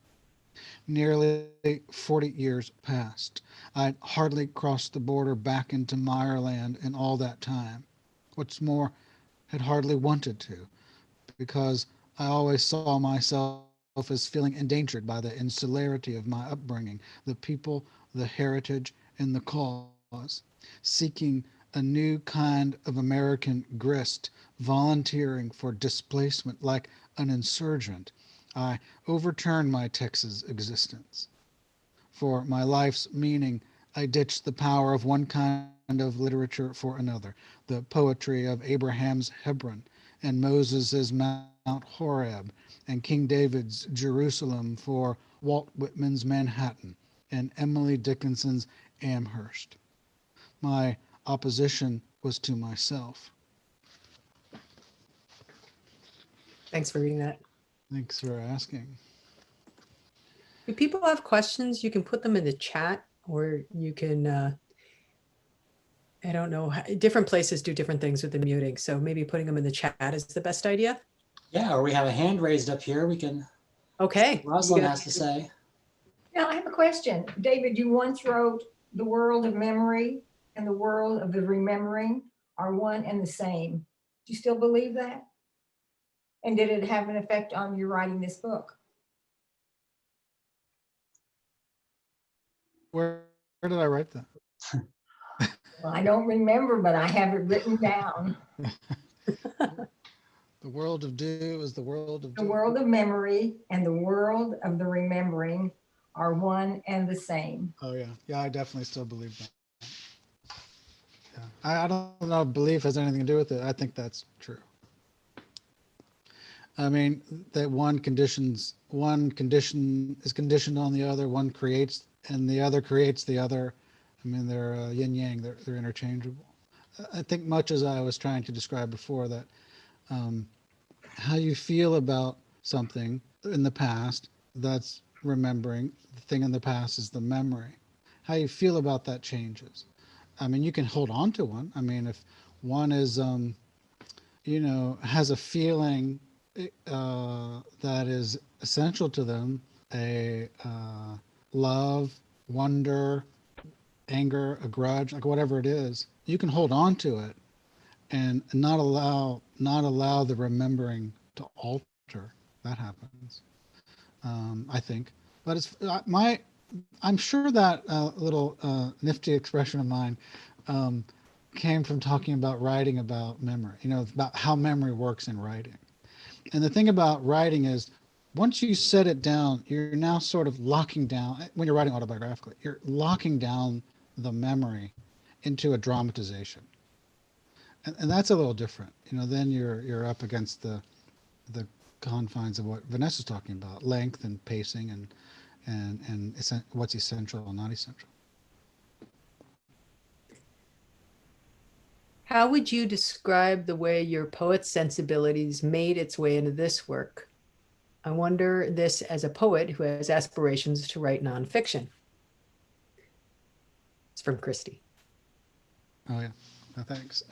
Nearly 40 years passed. I'd hardly crossed the border back into Meyerland in all that time. What's more, had hardly wanted to, because I always saw myself as feeling endangered by the insularity of my upbringing, the people, the heritage, and the cause, seeking a new kind of American grist, volunteering for displacement like an insurgent. I overturned my Texas existence. For my life's meaning, I ditched the power of one kind of literature for another, the poetry of Abraham's Hebron and Moses's Mount Horeb and King David's Jerusalem for Walt Whitman's Manhattan and Emily Dickinson's Amherst. My opposition was to myself. Thanks for reading that. Thanks for asking. If people have questions, you can put them in the chat, or you can, I don't know, different places do different things with the muting. So maybe putting them in the chat is the best idea. Yeah, or we have a hand raised up here. We can, Okay. Rosalind has to say. Now, I have a question. David, you once wrote, "The world of memory and the world of the remembering are one and the same." Do you still believe that? And did it have an effect on you writing this book? Where did I write that? Well, I don't remember, but I have it written down. The world of do is the world of The do. world of memory and the world of the remembering are one and the same. Oh yeah, yeah, I definitely still believe that. Yeah, I don't know if belief has anything to do with it. I think that's true. I mean, that one condition is conditioned on the other. One creates, and the other creates the other. I mean, they're yin yang. They're interchangeable. I think much as I was trying to describe before, that how you feel about something in the past, that's remembering. The thing in the past is the memory. How you feel about that changes. I mean, you can hold on to one. I mean, if one is, has a feeling that is essential to them, a love, wonder, anger, a grudge, like whatever it is, you can hold on to it and not allow the remembering to alter. That happens, I think. But it's I'm sure that little nifty expression of mine came from talking about writing about memory, about how memory works in writing. And the thing about writing is, once you set it down, you're now sort of locking down, when you're writing autobiographically, you're locking down the memory into a dramatization. And that's a little different. Then you're up against the confines of what Vanessa's talking about, length and pacing and what's essential and not essential. How would you describe the way your poet's sensibilities made its way into this work? I wonder this as a poet who has aspirations to write nonfiction. It's from Christy. Oh yeah, no, thanks.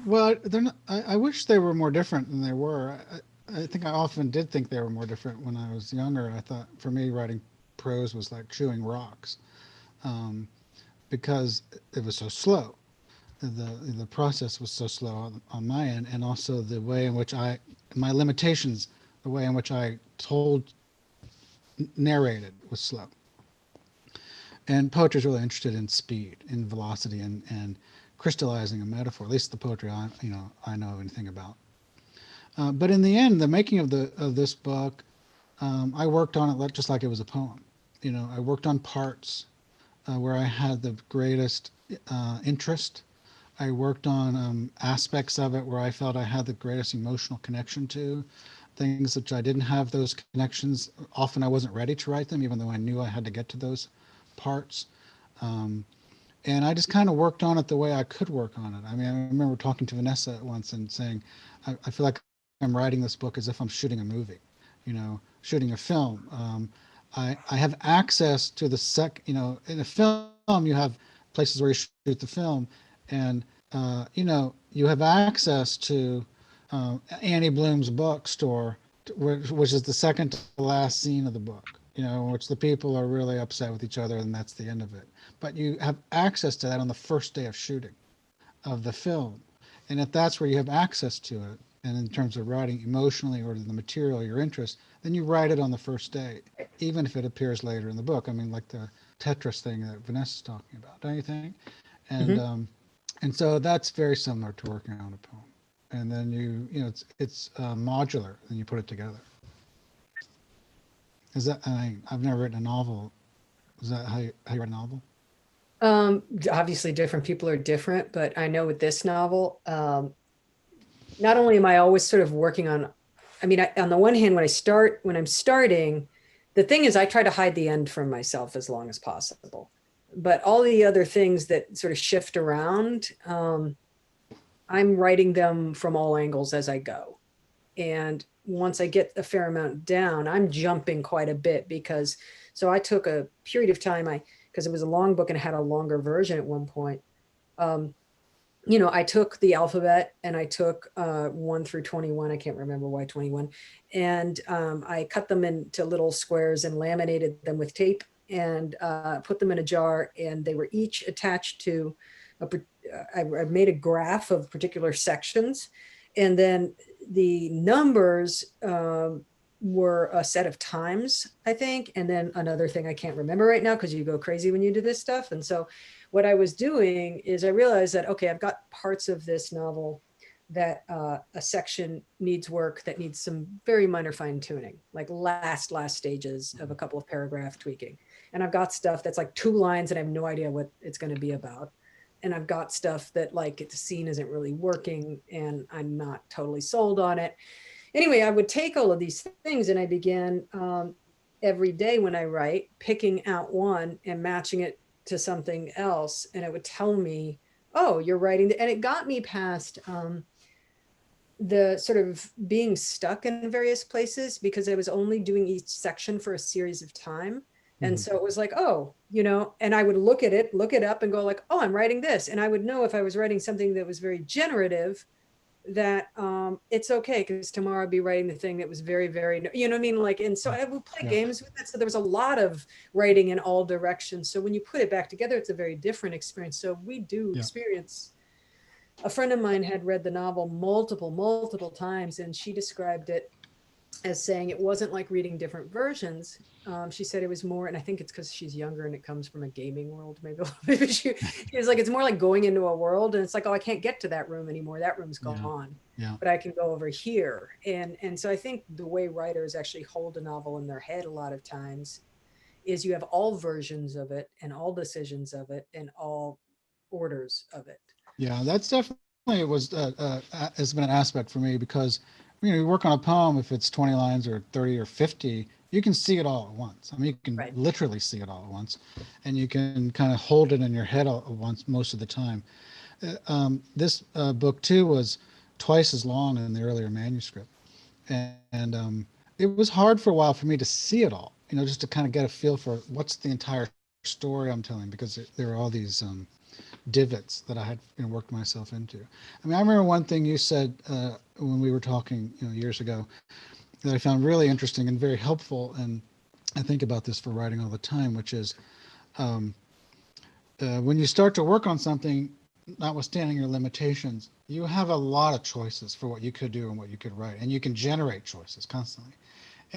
Well, they're not, I wish they were more different than they were. I think I often did think they were more different when I was younger. I thought for me writing prose was like chewing rocks. Because it was so slow. The process was so slow on my end, and also the way in which my limitations, the way in which I narrated was slow. And poetry is really interested in speed, in velocity, and crystallizing a metaphor. At least the poetry I know anything about. But in the end, the making of this book, I worked on it just like it was a poem. I worked on parts where I had the greatest interest. I worked on aspects of it where I felt I had the greatest emotional connection to, things which I didn't have those connections. Often I wasn't ready to write them, even though I knew I had to get to those parts. And I just kind of worked on it the way I could work on it. I mean, I remember talking to Vanessa once and saying, I feel like I'm writing this book as if I'm shooting a movie, shooting a film. I have access to the in a film you have places where you shoot the film, and you have access to Annie Bloom's bookstore, which is the second to last scene of the book, in which the people are really upset with each other, and that's the end of it. But you have access to that on the first day of shooting of the film, and if that's where you have access to it, and in terms of writing emotionally or the material, your interest, then you write it on the first day, even if it appears later in the book. I mean, like the Tetris thing that Vanessa's talking about, don't you think? And and so that's very similar to working on a poem. And then it's modular, and you put it together. I've never written a novel Is that how you write a novel? Obviously different people are different, but I know with this novel, not only am I always sort of working on, I mean, on the one hand, when I'm starting, the thing is I try to hide the end from myself as long as possible. But all the other things that sort of shift around, I'm writing them from all angles as I go. And once I get a fair amount down, I'm jumping quite a bit because, so I took a period of time, because it was a long book and it had a longer version at one point. I took the alphabet and I took 1 through 21. I can't remember why 21. And I cut them into little squares and laminated them with tape and put them in a jar. And they were each attached to, I made a graph of particular sections. And then the numbers were a set of times, I think. And then another thing I can't remember right now because you go crazy when you do this stuff. And so what I was doing is I realized that, okay, I've got parts of this novel that a section needs work that needs some very minor fine tuning, like last stages of a couple of paragraph tweaking. And I've got stuff that's like 2 lines and I have no idea what it's going to be about. And I've got stuff that like the scene isn't really working and I'm not totally sold on it. Anyway, I would take all of these things and I began every day when I write, picking out one and matching it to something else. And it would tell me, oh, you're writing. And it got me past the sort of being stuck in various places because I was only doing each section for a series of time. And so it was like, oh, and I would look it up and go like, oh, I'm writing this. And I would know if I was writing something that was very generative, that it's okay because tomorrow I'd be writing the thing that was very, very, what I mean? Like, and so I would play games with it. So there was a lot of writing in all directions. So when you put it back together, it's a very different experience. So we do experience, a friend of mine had read the novel multiple times, and she described it as saying it wasn't like reading different versions. She said it was more, and I think it's because she's younger and it comes from a gaming world. Maybe she was like, it's more like going into a world and it's like, oh, I can't get to that room anymore. That room's gone, but I can go over here. And so I think the way writers actually hold a novel in their head a lot of times is you have all versions of it and all decisions of it and all orders of it. Yeah, that's definitely has been an aspect for me because you work on a poem, if it's 20 lines or 30 or 50, you can see it all at once. I mean, you can literally see it all at once, and you can kind of hold it in your head all at once most of the time. This book too was twice as long in the earlier manuscript, and it was hard for a while for me to see it all. Just to kind of get a feel for what's the entire story I'm telling, because there are all these divots that I had worked myself into. I mean, I remember one thing you said when we were talking years ago that I found really interesting and very helpful, and I think about this for writing all the time, which is when you start to work on something, notwithstanding your limitations, you have a lot of choices for what you could do and what you could write, and you can generate choices constantly.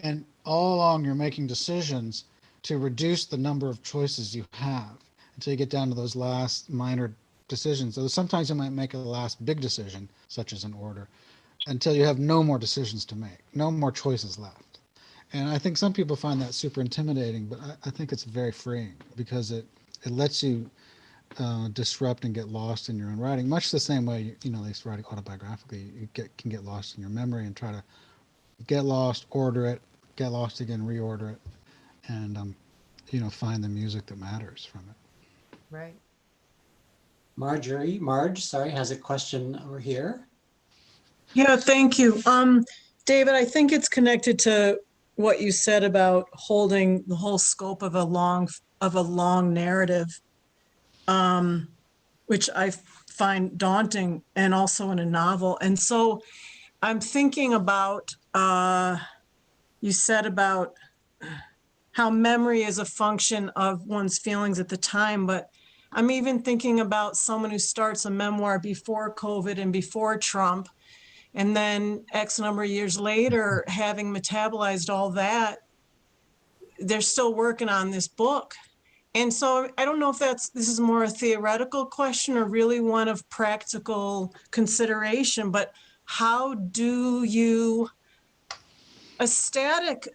And all along you're making decisions to reduce the number of choices you have until you get down to those last minor decisions. So sometimes you might make a last big decision, such as an order, until you have no more decisions to make, no more choices left. And I think some people find that super intimidating, but I think it's very freeing because it lets you disrupt and get lost in your own writing, much the same way, at least writing autobiographically, you can get lost in your memory and try to get lost, order it, get lost again, reorder it, and find the music that matters from it. Right. Marge, sorry, has a question over here. Yeah, thank you. David, I think it's connected to what you said about holding the whole scope of a long narrative, which I find daunting, and also in a novel. And so I'm thinking about, you said about how memory is a function of one's feelings at the time, but I'm even thinking about someone who starts a memoir before COVID and before Trump, and then X number of years later, having metabolized all that, they're still working on this book. And so I don't know if this is more a theoretical question or really one of practical consideration, but how do you, a static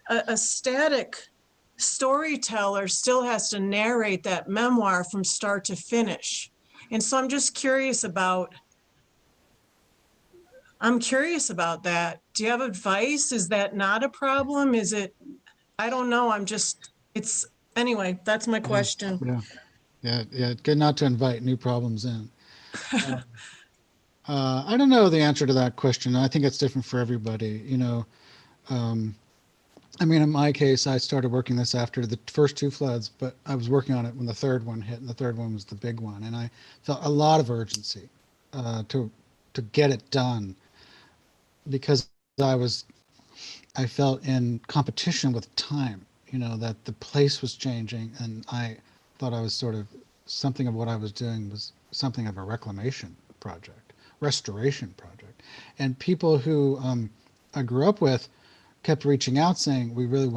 storyteller still has to narrate that memoir from start to finish. And so I'm just curious about, that. Do you have advice? Is that not a problem? Is it, I don't know. Anyway, that's my question. Yeah. Good not to invite new problems in. I don't know the answer to that question. I think it's different for everybody. I mean, in my case, I started working this after the first two floods, but I was working on it when the third one hit, and the third one was the big one. And I felt a lot of urgency to get it done because I felt in competition with time, that the place was changing, and I thought I was sort of, something of what I was doing was something of a reclamation project, restoration project. And people who I grew up with kept reaching out saying, we really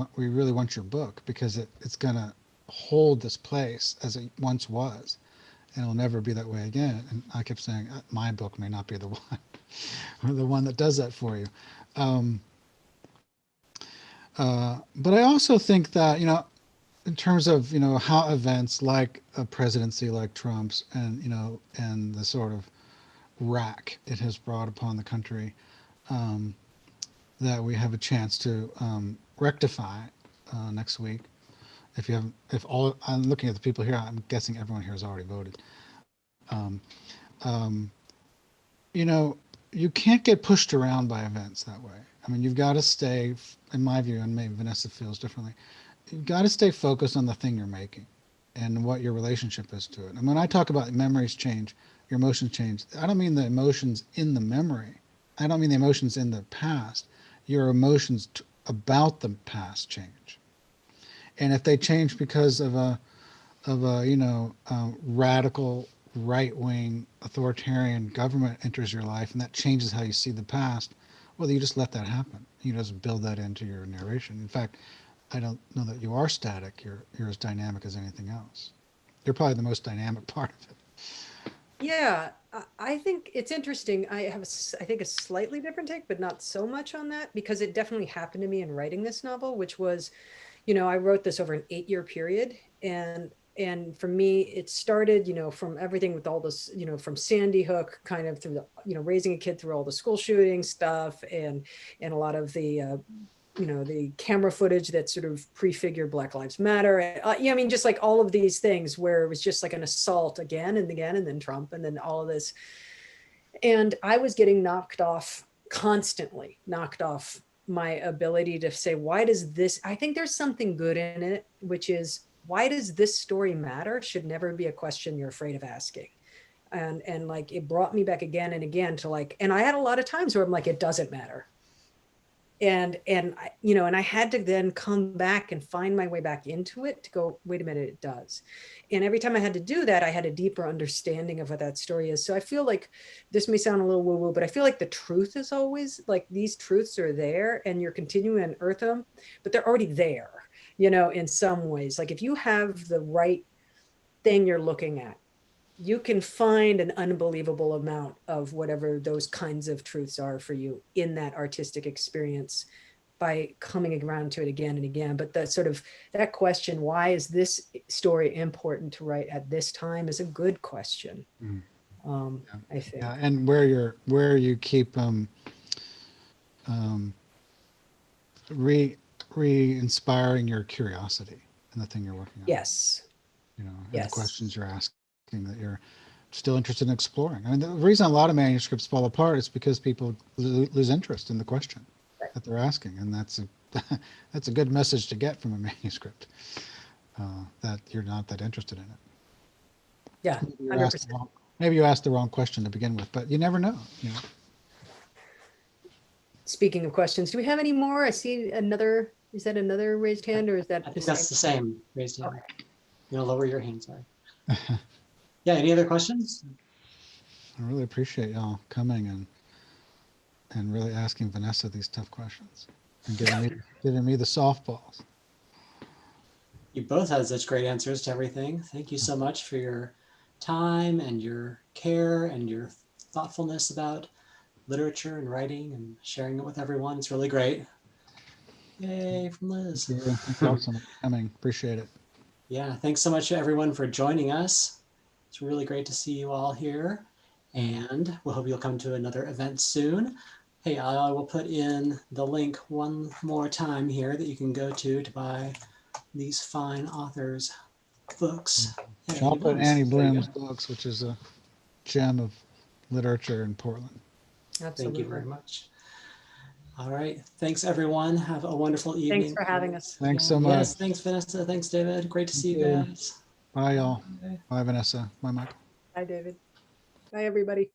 want your book because it's going to hold this place as it once was, and it'll never be that way again. And I kept saying, my book may not be the one or the one that does that for you. But I also think that, in terms of, how events like a presidency like Trump's and the sort of wrack it has brought upon the country, that we have a chance to rectify next week. I'm looking at the people here, I'm guessing everyone here has already voted. You can't get pushed around by events that way. I mean, you've got to stay, in my view, and maybe Vanessa feels differently, you've got to stay focused on the thing you're making and what your relationship is to it. And when I talk about memories change, your emotions change, I don't mean the emotions in the memory. I don't mean the emotions in the past. Your emotions about the past change. And if they change because of a radical right-wing authoritarian government enters your life and that changes how you see the past, well, you just let that happen. You just build that into your narration. In fact, I don't know that you are static. You're as dynamic as anything else. You're probably the most dynamic part of it. Yeah, I think it's interesting. I have, I think, a slightly different take, but not so much on that, because it definitely happened to me in writing this novel, which was, I wrote this over an 8-year period. And for me, it started, from everything with all this, from Sandy Hook, kind of through the, raising a kid through all the school shooting stuff and a lot of the, the camera footage that sort of prefigured Black Lives Matter. I mean, just like all of these things where it was just like an assault again and again, and then Trump, and then all of this. And I was getting constantly knocked off my ability to say, why does this, I think there's something good in it, which is, why does this story matter? Should never be a question you're afraid of asking. And like, it brought me back again and again to like, and I had a lot of times where I'm like, it doesn't matter. And I had to then come back and find my way back into it to go, wait a minute, it does. And every time I had to do that, I had a deeper understanding of what that story is. So I feel like this may sound a little woo-woo, but I feel like the truth is always like, these truths are there and you're continuing to unearth them, but they're already there, in some ways. Like if you have the right thing you're looking at, you can find an unbelievable amount of whatever those kinds of truths are for you in that artistic experience by coming around to it again and again. But that sort of, that question, why is this story important to write at this time, is a good question. I think. Yeah, and where you keep re-inspiring your curiosity in the thing you're working on. Yes. And yes. the questions you're asking that you're still interested in exploring. I mean, the reason a lot of manuscripts fall apart is because people lose interest in the question that they're asking, and that's a good message to get from a manuscript, that you're not that interested in it. Yeah, 100%. Maybe you asked the wrong question to begin with, but you never know. Speaking of questions, do we have any more? I see another. Is that another raised hand, or is that? I think that's the same raised hand. Okay. Lower your hand, sorry. Yeah, any other questions? I really appreciate y'all coming and really asking Vanessa these tough questions and giving me the softballs. You both had such great answers to everything. Thank you so much for your time and your care and your thoughtfulness about literature and writing and sharing it with everyone. It's really great. Yay, from Liz. Thank you. Thank you all so much for coming. Appreciate it. Yeah, thanks so much to everyone for joining us. It's really great to see you all here, and we hope you'll come to another event soon. Hey, I will put in the link one more time here that you can go to buy these fine authors' books. at I'll put Annie There you Bloom's go. books, which is a gem of literature in Portland. Thank Absolutely. you very much. All right, thanks everyone. Have a wonderful evening. Thanks for having us. Thanks so Yes, much. thanks Vanessa. Thanks David. Great to see you you. guys. Bye, y'all. Bye. Bye, Vanessa. Bye, Michael. Bye, David. Bye, everybody.